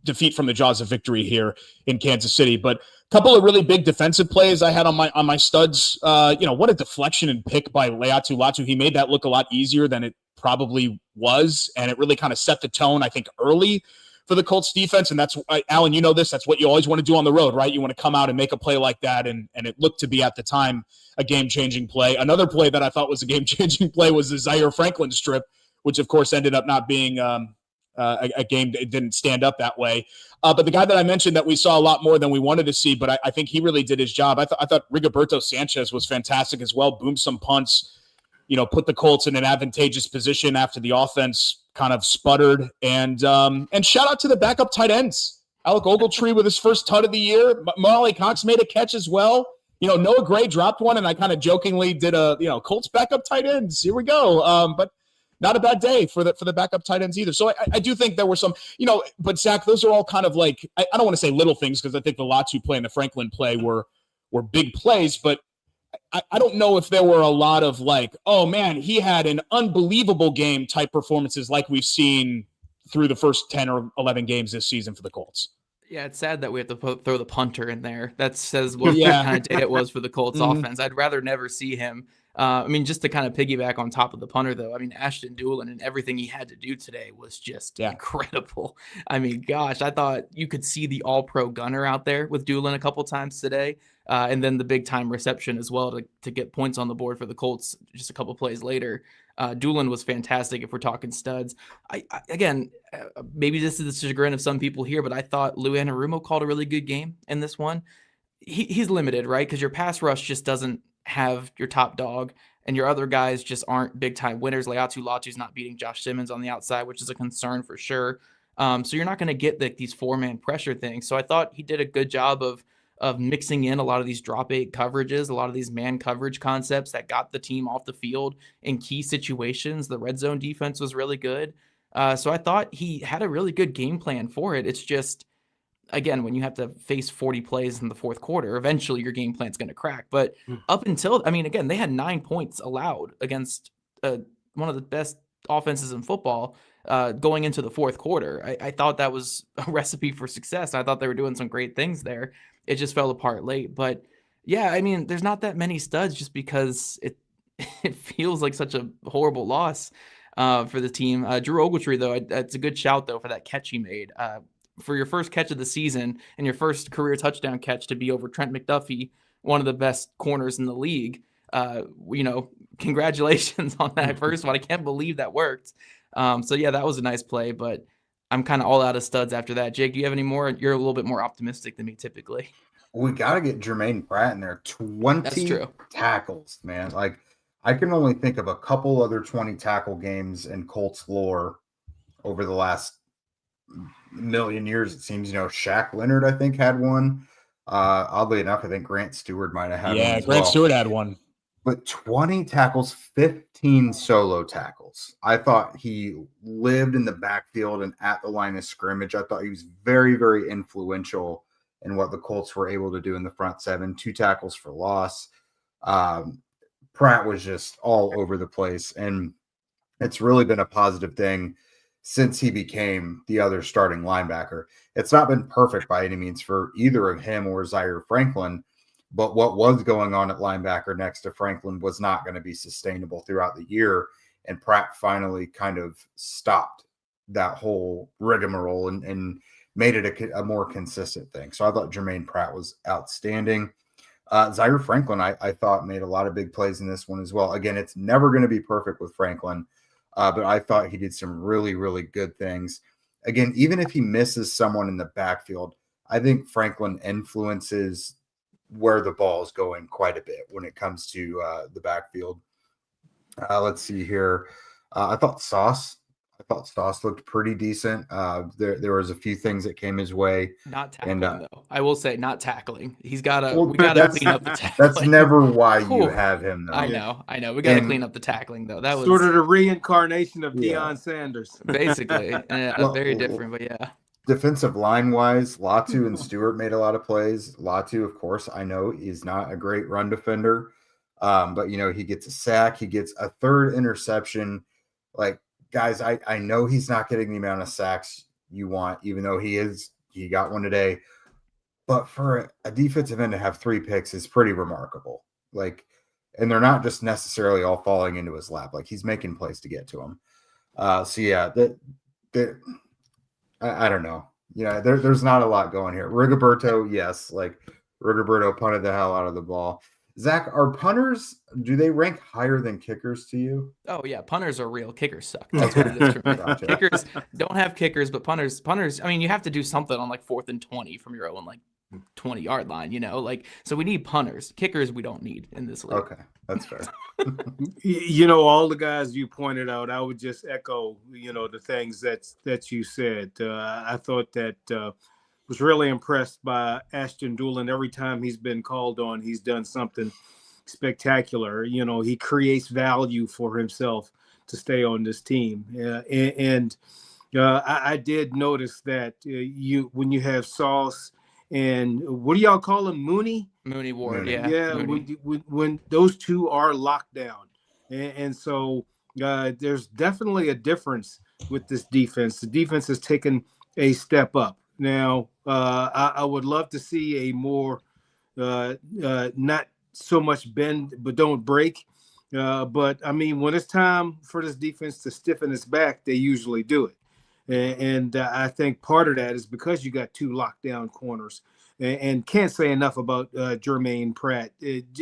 defeat from the jaws of victory here in Kansas City. But a couple of really big defensive plays I had on my studs. What a deflection and pick by Laiatu Latu. He made that look a lot easier than it probably was, and it really kind of set the tone, I think, early for the Colts defense. And that's, Alan, you know this, that's what you always want to do on the road, right? You want to come out and make a play like that, and it looked to be, at the time, a game-changing play. Another play that I thought was a game-changing play was the Zaire Franklin strip, which, of course, ended up not being a game that didn't stand up that way. But the guy that I mentioned that we saw a lot more than we wanted to see, but I think he really did his job. I thought Rigoberto Sanchez was fantastic as well, boomed some punts, put the Colts in an advantageous position after the offense kind of sputtered. And shout out to the backup tight ends. Alec Ogletree with his first tut of the year. Molly Cox made a catch as well. Noah Gray dropped one, and I kind of jokingly did a, Colts backup tight ends. Here we go. But not a bad day for the backup tight ends either. So I do think there were some, but Zach, those are all kind of like, I don't want to say little things because I think the Latu play and the Franklin play were big plays, but I don't know if there were a lot of like, oh man, he had an unbelievable game type performances like we've seen through the first 10 or 11 games this season for the Colts. Yeah, it's sad that we have to throw the punter in there. That says what kind of day it was for the Colts offense. I'd rather never see him. Just to kind of piggyback on top of the punter, though, Ashton Doolin and everything he had to do today was just incredible. Gosh, I thought you could see the all-pro gunner out there with Doolin a couple times today. And then the big-time reception as well to get points on the board for the Colts just a couple plays later. Doolin was fantastic if we're talking studs. Again, maybe this is the chagrin of some people here, but I thought Lou Anarumo called a really good game in this one. He's limited, right? Because your pass rush just doesn't have your top dog, and your other guys just aren't big-time winners. Laiatu Latu's not beating Josh Simmons on the outside, which is a concern for sure. So you're not going to get these four-man pressure things. So I thought he did a good job of mixing in a lot of these drop eight coverages, a lot of these man coverage concepts that got the team off the field in key situations. The red zone defense was really good. So I thought he had a really good game plan for it. It's just, again, when you have to face 40 plays in the fourth quarter, eventually your game plan's going to crack. But up until, again, they had 9 points allowed against one of the best offenses in football going into the fourth quarter. I thought that was a recipe for success. I thought they were doing some great things there. It just fell apart late. But yeah, there's not that many studs just because it feels like such a horrible loss for the team. Drew Ogletree, though, it's a good shout, though, for that catch he made. For your first catch of the season and your first career touchdown catch to be over Trent McDuffie, one of the best corners in the league, congratulations on that first one. I can't believe that worked. So yeah, that was a nice play, but I'm kind of all out of studs after that. Jake, do you have any more? You're a little bit more optimistic than me typically. We got to get Jermaine Pratt in there. 20 tackles, man. Like, I can only think of a couple other 20 tackle games in Colts lore over the last million years. It seems, Shaq Leonard, I think, had one. Oddly enough, I think Grant Stewart might have had one. Yeah, Grant Stewart had one. But 20 tackles, 15 solo tackles. I thought he lived in the backfield and at the line of scrimmage. I thought he was very, very influential in what the Colts were able to do in the front seven. 2 tackles for loss. Pratt was just all over the place. And it's really been a positive thing since he became the other starting linebacker. It's not been perfect by any means for either of him or Zaire Franklin. But what was going on at linebacker next to Franklin was not going to be sustainable throughout the year. And Pratt finally kind of stopped that whole rigmarole and made it a more consistent thing. So I thought Jermaine Pratt was outstanding. Zaire Franklin, I thought, made a lot of big plays in this one as well. Again, it's never going to be perfect with Franklin, but I thought he did some really, really good things. Again, even if he misses someone in the backfield, I think Franklin influences where the ball is going quite a bit when it comes to the backfield. Let's see here. I thought Sauce thought Stoss looked pretty decent. There was a few things that came his way. Not tackling, though. I will say, not tackling. He's got to. Well, we got to clean up the tackling. That's never why you Whew. have him, though. I know. We got to clean up the tackling, though. That was sort of the reincarnation of Deion Sanders. basically very different, but yeah. Defensive line wise, Latu and Stewart made a lot of plays. Latu, of course, I know is not a great run defender, but he gets a sack, he gets a third interception. Like, guys, I know he's not getting the amount of sacks you want, even though he got one today. But for a defensive end to have 3 picks is pretty remarkable. Like, and they're not just necessarily all falling into his lap. Like, he's making plays to get to him. I don't know. There's not a lot going here. Rigoberto, yes. Like, Rigoberto punted the hell out of the ball. Zach, are punters, do they rank higher than kickers to you? Oh, yeah. Punters are real. Kickers suck. That's what it is for me. Gotcha. Kickers don't have kickers, but punters, I mean, you have to do something on like 4th and 20 from your own 20-yard line, so we need punters. Kickers we don't need in this league. Okay, that's fair. All the guys you pointed out, I would just echo, the things that you said. I thought that was really impressed by Ashton Dulin. Every time he's been called on, he's done something spectacular. He creates value for himself to stay on this team. I did notice that when you have Sauce and what do y'all call him? Mooney Ward. Yeah. Mooney. When those two are locked down. And so there's definitely a difference with this defense. The defense has taken a step up. Now, I would love to see a more not so much bend but don't break. But, I mean, when it's time for this defense to stiffen its back, they usually do it. And I think part of that is because you got 2 lockdown corners. And can't say enough about Jermaine Pratt,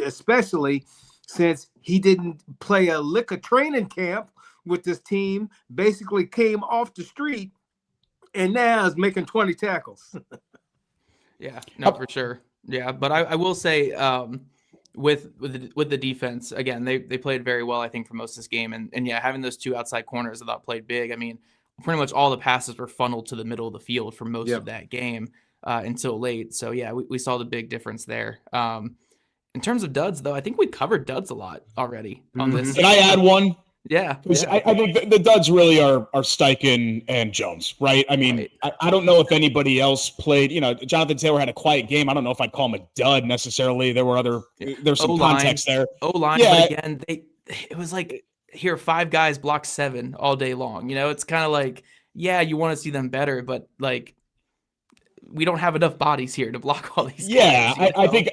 especially since he didn't play a lick of training camp with this team, basically came off the street, and now is making 20 tackles. Yeah, no, for sure. Yeah, but I will say with the defense, again, they played very well, I think, for most of this game. And yeah, having those 2 outside corners I thought played big. I mean, pretty much all the passes were funneled to the middle of the field for most of that game until late. So, yeah, we saw the big difference there. In terms of duds, though, I think we covered duds a lot already on this. Can I add one? Yeah. I think the duds really are Steichen and Jones, right? I mean, right. I don't know if anybody else played. Jonathan Taylor had a quiet game. I don't know if I'd call him a dud necessarily. There's some context there. O-line, but again, it was like, here, 5 guys block 7 all day long. It's kind of like, yeah, you want to see them better, but like, we don't have enough bodies here to block all these guys. I think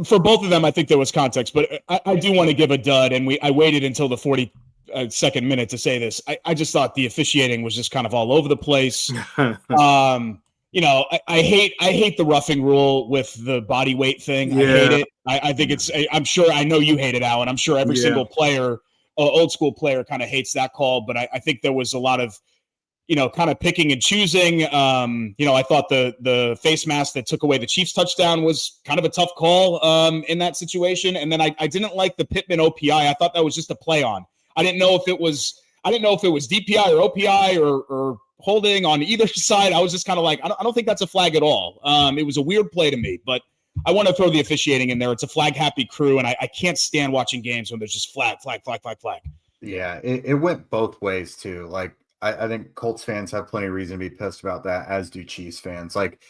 for both of them, I think there was context, but I do want to give a dud, and I waited until the 42nd minute to say this. I just thought the officiating was just kind of all over the place. I hate the roughing rule with the body weight thing. I hate it. I think I know you hate it, Alan. I'm sure every single player, old school player, kind of hates that call, but I think there was a lot of, kind of picking and choosing. I thought the face mask that took away the Chiefs touchdown was kind of a tough call in that situation. And then I didn't like the Pittman OPI. I thought that was just a play on. I didn't know if it was DPI or OPI or holding on either side. I was just kind of like, I don't think that's a flag at all. It was a weird play to me, but I want to throw the officiating in there. It's a flag happy crew, and I can't stand watching games when there's just flag. Yeah, it went both ways too. Like, I think Colts fans have plenty of reason to be pissed about that, as do Chiefs fans. Like,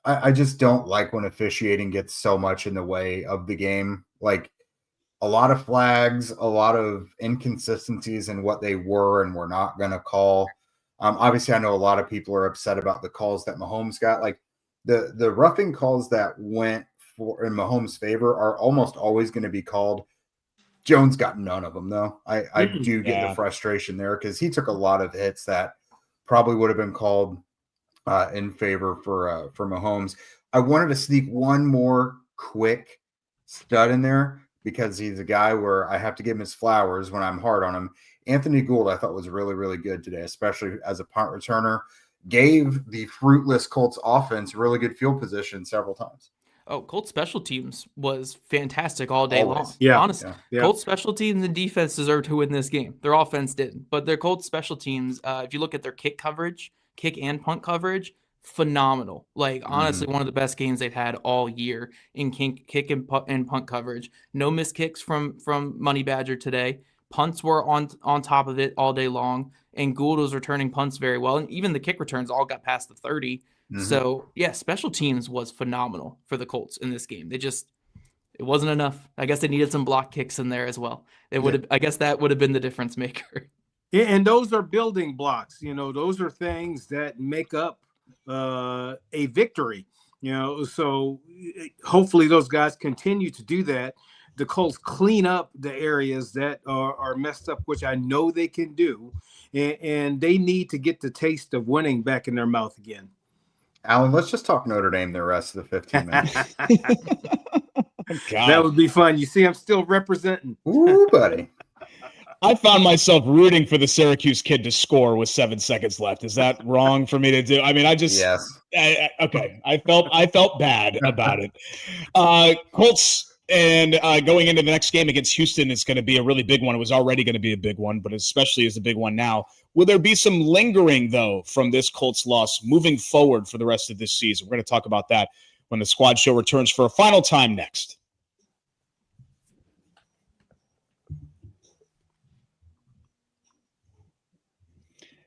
I just don't like when officiating gets so much in the way of the game. Like, a lot of flags, a lot of inconsistencies in what they were and were not going to call. Obviously, I know a lot of people are upset about the calls that Mahomes got. Like, the roughing calls that went in Mahomes' favor are almost always going to be called. Jones got none of them, though. I do get the frustration there because he took a lot of hits that probably would have been called in favor for Mahomes. I wanted to sneak one more quick stud in there because he's a guy where I have to give him his flowers when I'm hard on him. Anthony Gould, I thought, was really, really good today, especially as a punt returner. Gave the fruitless Colts offense really good field position several times. Oh, Colts special teams was fantastic all day long. Yeah. Honestly, Yeah. Colts special teams and defense deserve to win this game. Their offense didn't, but their Colts special teams, if you look at their kick and punt coverage, phenomenal. Like honestly, one of the best games they've had all year in kick and punt coverage. No missed kicks from Money Badger today. Punts were on top of it all day long, and Gould was returning punts very well, and even the kick returns all got past the 30. So yeah, special teams was phenomenal for the Colts in this game. It wasn't enough. I guess they needed some block kicks in there as well. I guess that would have been the difference maker. Yeah, and those are building blocks. Those are things that make up a victory. So hopefully those guys continue to do that. The Colts clean up the areas that are messed up, which I know they can do, and they need to get the taste of winning back in their mouth again. Alan, let's just talk Notre Dame the rest of the 15 minutes. That would be fun. You see, I'm still representing. Ooh, buddy. I found myself rooting for the Syracuse kid to score with 7 seconds left. Is that wrong for me to do? I mean, Yes. Okay. I felt bad about it. Colts and going into the next game against Houston is going to be a really big one. It was already going to be a big one, but especially is a big one now. Will there be some lingering, though, from this Colts loss moving forward for the rest of this season? We're going to talk about that when the Squad Show returns for a final time next.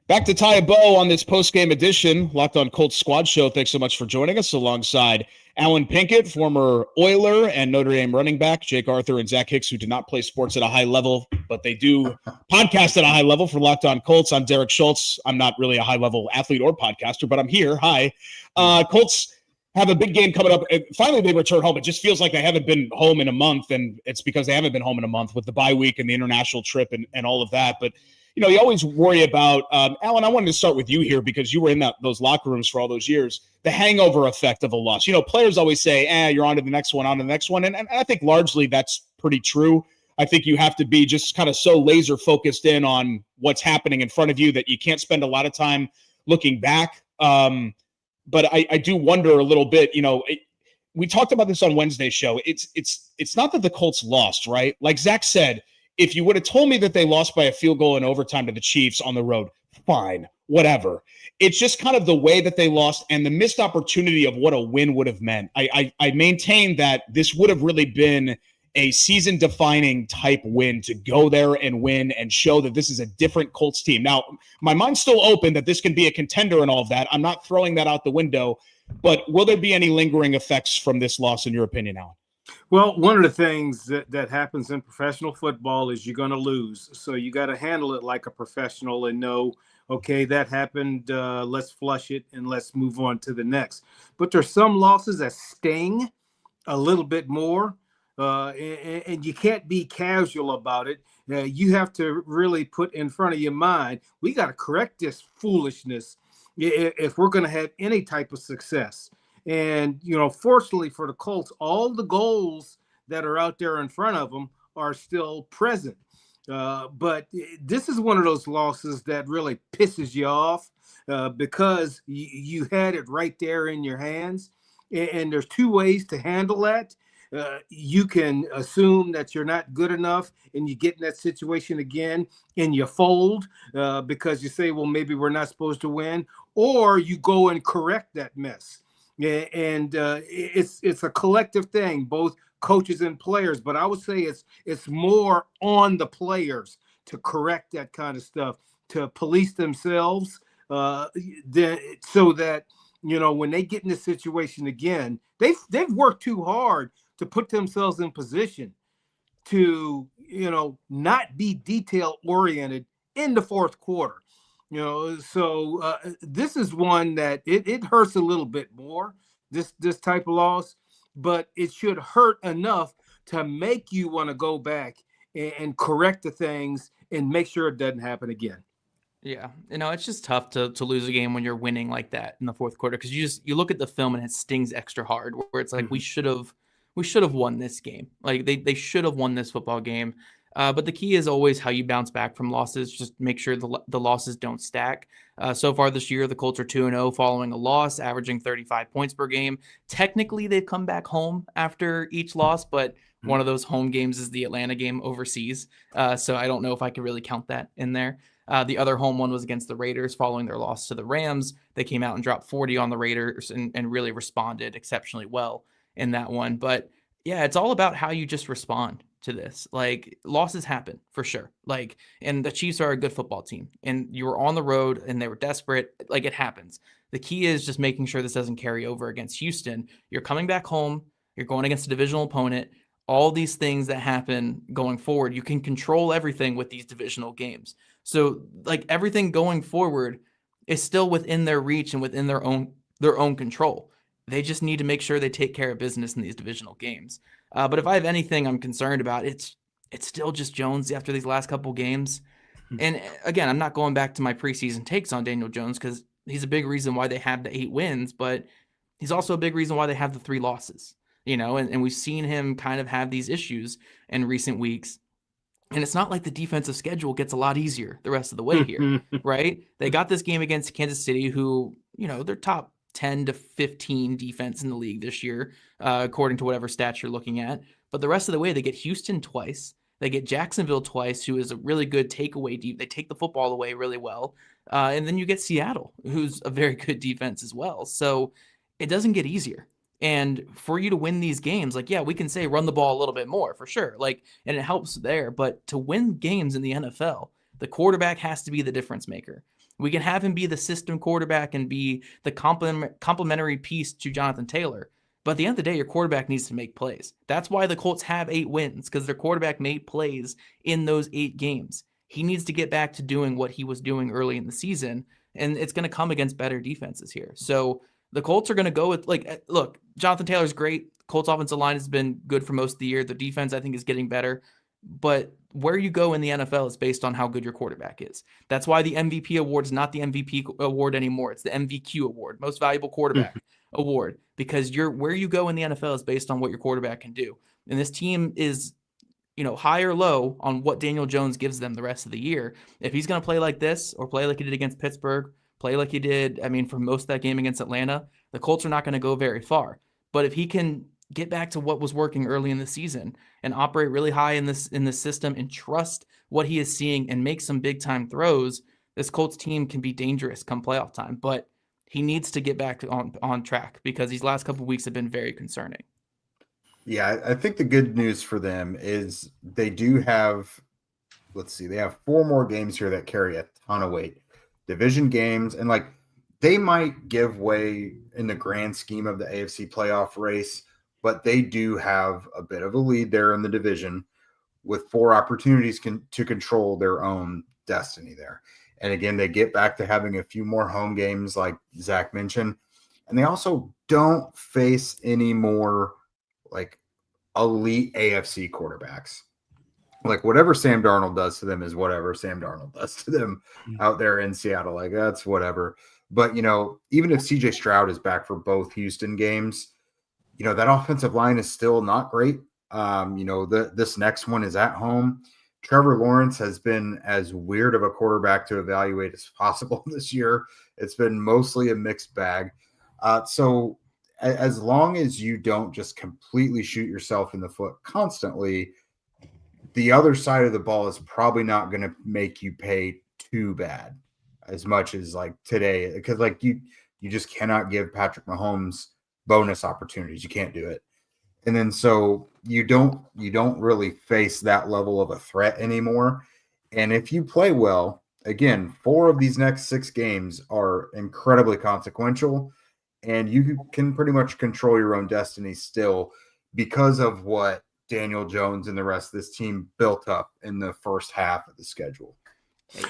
Back to tie a bow on this post-game edition, Locked On Colts Squad Show. Thanks so much for joining us alongside Alan Pinkett, former Oiler and Notre Dame running back, Jake Arthur and Zach Hicks, who did not play sports at a high level, but they do podcast at a high level for Locked On Colts. I'm Derek Schultz. I'm not really a high-level athlete or podcaster, but I'm here. Hi. Colts have a big game coming up. Finally, they return home. It just feels like they haven't been home in a month, and it's because they haven't been home in a month with the bye week and the international trip and all of that. But you always worry about, Alan, I wanted to start with you here because you were in those locker rooms for all those years, the hangover effect of a loss. Players always say, you're on to the next one, And I think largely that's pretty true. I think you have to be just kind of so laser focused in on what's happening in front of you that you can't spend a lot of time looking back. But I do wonder a little bit, we talked about this on Wednesday's show. It's not that the Colts lost, right? Like Zach said, if you would have told me that they lost by a field goal in overtime to the Chiefs on the road, fine, whatever. It's just kind of the way that they lost and the missed opportunity of what a win would have meant. I maintain that this would have really been a season-defining type win to go there and win and show that this is a different Colts team. Now, my mind's still open that this can be a contender and all of that. I'm not throwing that out the window, but will there be any lingering effects from this loss, in your opinion, Alan? Well, one of the things that happens in professional football is you're going to lose. So you got to handle it like a professional and know, okay, that happened. Let's flush it and let's move on to the next. But there's some losses that sting a little bit more, and you can't be casual about it. You have to really put in front of your mind, we got to correct this foolishness if we're going to have any type of success. And, fortunately for the Colts, all the goals that are out there in front of them are still present. But this is one of those losses that really pisses you off because you had it right there in your hands. And there's two ways to handle that. You can assume that you're not good enough and you get in that situation again and you fold because you say, well, maybe we're not supposed to win, or you go and correct that mess. And it's a collective thing, both coaches and players. But I would say it's more on the players to correct that kind of stuff, to police themselves, so that when they get in this situation again, they've worked too hard to put themselves in position to not be detail oriented in the fourth quarter. So this is one that it hurts a little bit more, this type of loss, but it should hurt enough to make you want to go back and correct the things and make sure it doesn't happen again. Yeah, it's just tough to lose a game when you're winning like that in the fourth quarter because you look at the film and it stings extra hard. Where it's like we should have won this game. Like they should have won this football game. But the key is always how you bounce back from losses. Just make sure the losses don't stack. So far this year, the Colts are 2-0 following a loss, averaging 35 points per game. Technically, they've come back home after each loss, but one of those home games is the Atlanta game overseas. So I don't know if I could really count that in there. The other home one was against the Raiders following their loss to the Rams. They came out and dropped 40 on the Raiders and really responded exceptionally well in that one. But yeah, it's all about how you just respond to this. Like, losses happen for sure. Like, and the Chiefs are a good football team, and you were on the road and they were desperate. Like, it happens. The key is just making sure this doesn't carry over against Houston. You're coming back home. You're going against a divisional opponent. All these things that happen going forward, you can control everything with these divisional games. So like everything going forward is still within their reach and within their own control. They just need to make sure they take care of business in these divisional games. But if I have anything I'm concerned about, it's still just Jones after these last couple games. And again, I'm not going back to my preseason takes on Daniel Jones because he's a big reason why they have the 8 wins, but he's also a big reason why they have the 3 losses. And we've seen him kind of have these issues in recent weeks. And it's not like the defensive schedule gets a lot easier the rest of the way here, right? They got this game against Kansas City, who, they're top 10 to 15 defense in the league this year, according to whatever stats you're looking at. But the rest of the way, they get Houston twice. They get Jacksonville twice, who is a really good takeaway. They take the football away really well. And then you get Seattle, who's a very good defense as well. So it doesn't get easier. And for you to win these games, we can say run the ball a little bit more for sure. And it helps there. But to win games in the NFL, the quarterback has to be the difference maker. We can have him be the system quarterback and be the complementary piece to Jonathan Taylor. But at the end of the day, your quarterback needs to make plays. That's why the Colts have 8 wins, because their quarterback made plays in those 8 games. He needs to get back to doing what he was doing early in the season. And it's going to come against better defenses here. So the Colts are going to go with, look, Jonathan Taylor's great. Colts offensive line has been good for most of the year. The defense, I think, is getting better. But where you go in the NFL is based on how good your quarterback is. That's why the MVP award is not the MVP award anymore. It's the MVQ award, most valuable quarterback award, because where you go in the NFL is based on what your quarterback can do. And this team is, high or low on what Daniel Jones gives them the rest of the year. If he's going to play like this or play like he did against Pittsburgh, play like he did, for most of that game against Atlanta, the Colts are not going to go very far. But if he can get back to what was working early in the season and operate really high in this system and trust what he is seeing and make some big time throws, this Colts team can be dangerous come playoff time. But he needs to get back on track, because these last couple of weeks have been very concerning. Yeah, I think the good news for them is they do have, they have 4 more games here that carry a ton of weight. Division games, and they might give way in the grand scheme of the AFC playoff race, but they do have a bit of a lead there in the division with 4 opportunities to control their own destiny there. And again, they get back to having a few more home games, like Zach mentioned, and they also don't face any more elite AFC quarterbacks. Whatever Sam Darnold does to them is whatever Sam Darnold does to them out there in Seattle. That's whatever. But, even if CJ Stroud is back for both Houston games, that offensive line is still not great. This next one is at home. Trevor Lawrence has been as weird of a quarterback to evaluate as possible this year. It's been mostly a mixed bag. So as long as you don't just completely shoot yourself in the foot constantly, the other side of the ball is probably not going to make you pay too bad as much as today, because you just cannot give Patrick Mahomes bonus opportunities. You can't do it. And then so you don't really face that level of a threat anymore. And if you play well, again, 4 of these next 6 games are incredibly consequential, and you can pretty much control your own destiny still because of what Daniel Jones and the rest of this team built up in the first half of the schedule.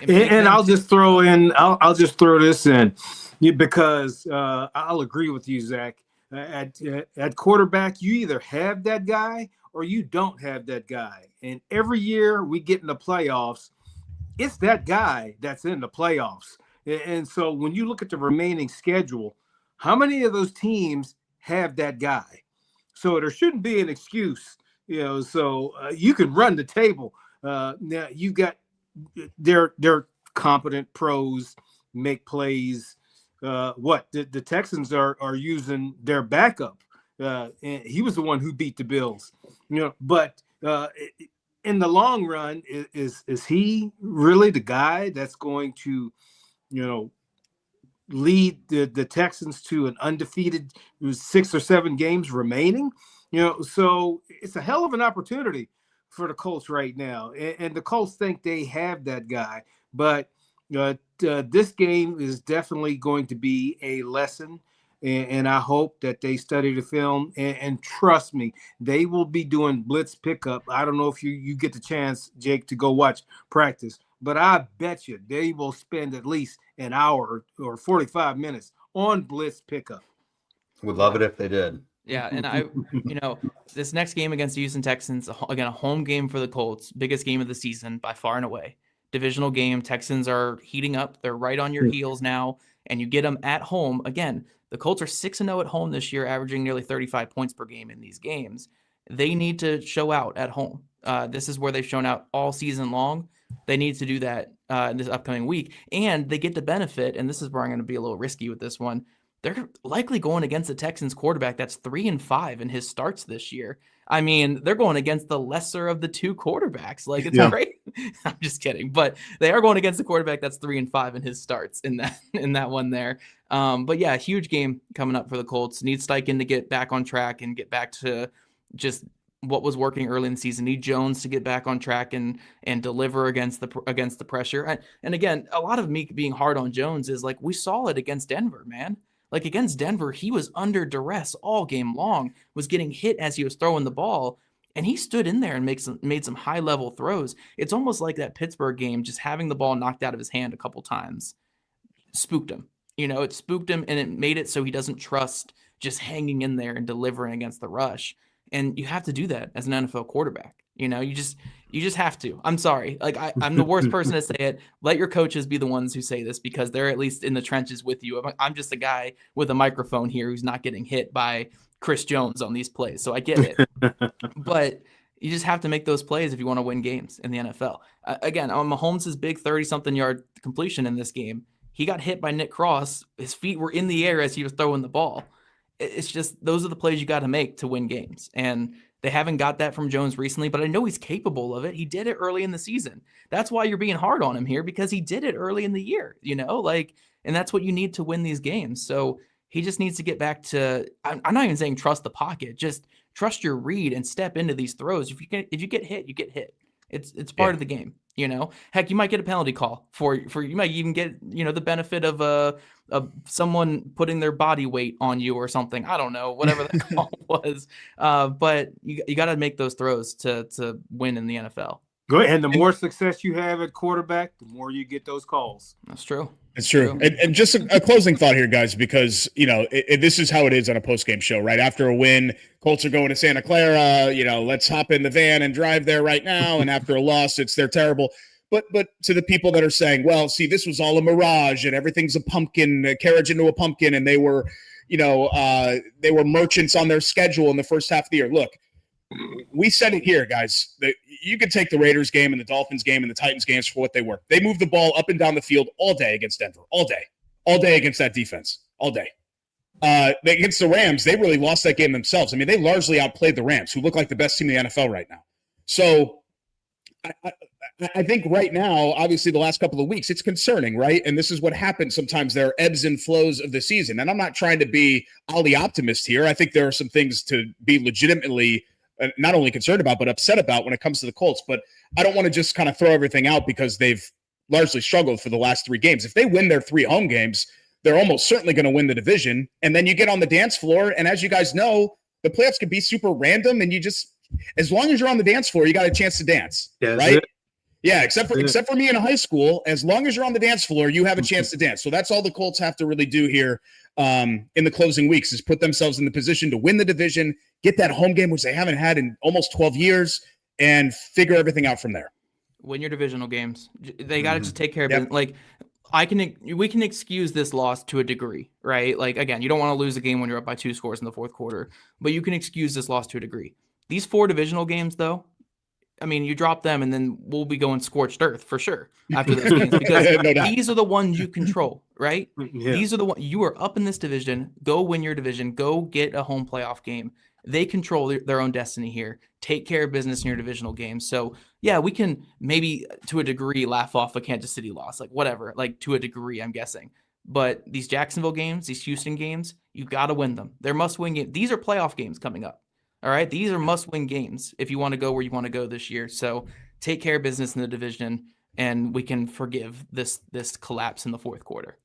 And I'll just throw this in because I'll agree with you, Zach. At quarterback, you either have that guy or you don't have that guy. And every year we get in the playoffs, it's that guy that's in the playoffs. And so when you look at the remaining schedule, how many of those teams have that guy? So there shouldn't be an excuse, so you can run the table. Now you got they're competent pros, make plays. The Texans are using their backup. And he was the one who beat the Bills, but in the long run, is he really the guy that's going to, lead the Texans to an undefeated 6 or 7 games remaining? So it's a hell of an opportunity for the Colts right now. And the Colts think they have that guy, but this game is definitely going to be a lesson. And I hope that they study the film and trust me, they will be doing blitz pickup. I don't know if you get the chance, Jake, to go watch practice, but I bet you they will spend at least an hour or 45 minutes on blitz pickup. Would love it if they did. Yeah, and this next game against the Houston Texans, again, a home game for the Colts, biggest game of the season by far and away. Divisional game, Texans are heating up. They're right on your heels now, and you get them at home. Again, the Colts are 6-0 at home this year, averaging nearly 35 points per game in these games. They need to show out at home. This is where they've shown out all season long. They need to do that this upcoming week, and they get the benefit, and this is where I'm going to be a little risky with this one. They're likely going against the Texans quarterback that's 3-5 in his starts this year. I mean, they're going against the lesser of the two quarterbacks. Like, it's great. I'm just kidding, but they are going against the quarterback that's 3-5 in his starts in that one there. But yeah, huge game coming up for the Colts. Need Steichen to get back on track and get back to just what was working early in the season. Need Jones to get back on track and deliver against the pressure. And again, a lot of me being hard on Jones is like, we saw it against Denver, man. Like against Denver, he was under duress all game long, was getting hit as he was throwing the ball, and he stood in there and made some high-level throws. It's almost like that Pittsburgh game, just having the ball knocked out of his hand a couple times, spooked him. It spooked him, and it made it so he doesn't trust just hanging in there and delivering against the rush. And you have to do that as an NFL quarterback. You just have to. I'm sorry. Like I'm the worst person to say it. Let your coaches be the ones who say this because they're at least in the trenches with you. I'm just a guy with a microphone here who's not getting hit by Chris Jones on these plays. So I get it. But you just have to make those plays if you want to win games in the NFL. Again, on Mahomes' big 30-something yard completion in this game, he got hit by Nick Cross. His feet were in the air as he was throwing the ball. It's just those are the plays you got to make to win games. And they haven't got that from Jones recently, but I know he's capable of it. He did it early in the season. That's why you're being hard on him here, because he did it early in the year, and that's what you need to win these games. So he just needs to get back to, I'm not even saying trust the pocket, just trust your read and step into these throws. If you get hit, you get hit. It's part of the game, Heck, you might get a penalty call for you might even get, the benefit of someone putting their body weight on you or something. I don't know, whatever that call was. But you got to make those throws to win in the NFL. Good. And the more success you have at quarterback, the more you get those calls. That's true. It's true. And just a closing thought here, guys, because, this is how it is on a post-game show, right? After a win, Colts are going to Santa Clara, let's hop in the van and drive there right now. And after a loss, they're terrible. But to the people that are saying, well, see, this was all a mirage and everything's a pumpkin, a carriage into a pumpkin, and they were merchants on their schedule in the first half of the year. Look, we said it here, guys, that you could take the Raiders game and the Dolphins game and the Titans games for what they were. They moved the ball up and down the field all day against Denver, all day against that defense, all day. Against the Rams, they really lost that game themselves. I mean, they largely outplayed the Rams, who look like the best team in the NFL right now. So I think right now, obviously the last couple of weeks, it's concerning, right? And this is what happens sometimes. There are ebbs and flows of the season. And I'm not trying to be Ollie optimist here. I think there are some things to be legitimately not only concerned about, but upset about when it comes to the Colts. But I don't want to just kind of throw everything out because they've largely struggled for the last 3 games. If they win their 3 home games, they're almost certainly going to win the division. And then you get on the dance floor. And as you guys know, the playoffs can be super random. And you just, as long as you're on the dance floor, you got a chance to dance, right? Yeah, except for me in high school, as long as you're on the dance floor, you have a chance to dance. So that's all the Colts have to really do here in the closing weeks is put themselves in the position to win the division, get that home game, which they haven't had in almost 12 years, and figure everything out from there. Win your divisional games. They got to just take care of it. Like we can excuse this loss to a degree, right? Like, again, you don't want to lose a game when you're up by 2 scores in the fourth quarter, but you can excuse this loss to a degree. These 4 divisional games, though, I mean, you drop them and then we'll be going scorched earth for sure after those games because No doubt. these are the ones you control, right? Yeah. These are the ones you are up in this division. Go win your division. Go get a home playoff game. They control their own destiny here. Take care of business in your divisional games. So yeah, we can maybe to a degree laugh off a Kansas City loss, like whatever, like to a degree, I'm guessing. But these Jacksonville games, these Houston games, you got to win them. They're must-win games. These are playoff games coming up. All right, these are must-win games if you want to go where you want to go this year. So take care of business in the division, and we can forgive this collapse in the fourth quarter.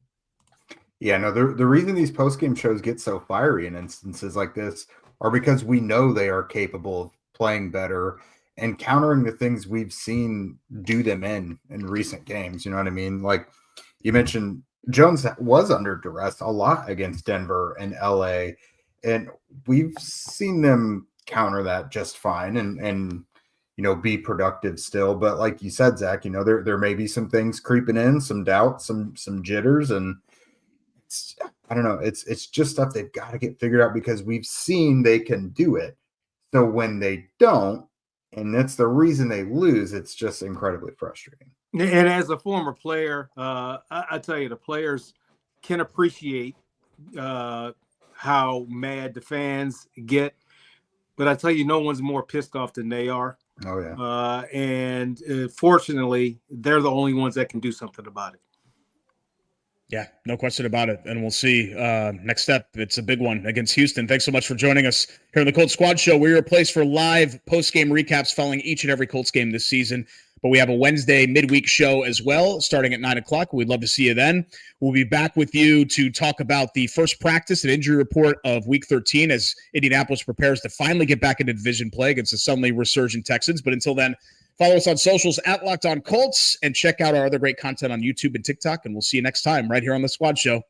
Yeah, no, the reason these post-game shows get so fiery in instances like this are because we know they are capable of playing better and countering the things we've seen do them in recent games. You know what I mean? Like you mentioned, Jones was under duress a lot against Denver and LA, and we've seen them counter that just fine and be productive still. But like you said, Zach, there may be some things creeping in, some doubts, some jitters, and I don't know. It's just stuff they've got to get figured out because we've seen they can do it. So when they don't, and that's the reason they lose, it's just incredibly frustrating. And as a former player, I tell you, the players can appreciate how mad the fans get. But I tell you, no one's more pissed off than they are. Oh, yeah. And fortunately, they're the only ones that can do something about it. Yeah, no question about it. And we'll see. Next step, it's a big one against Houston. Thanks so much for joining us here on the Colts Squad Show. We're your place for live post-game recaps following each and every Colts game this season. But we have a Wednesday midweek show as well, starting at 9 o'clock. We'd love to see you then. We'll be back with you to talk about the first practice and injury report of Week 13 as Indianapolis prepares to finally get back into division play against the suddenly resurgent Texans. But until then, follow us on socials at Locked On Colts and check out our other great content on YouTube and TikTok. And we'll see you next time right here on the Squad Show.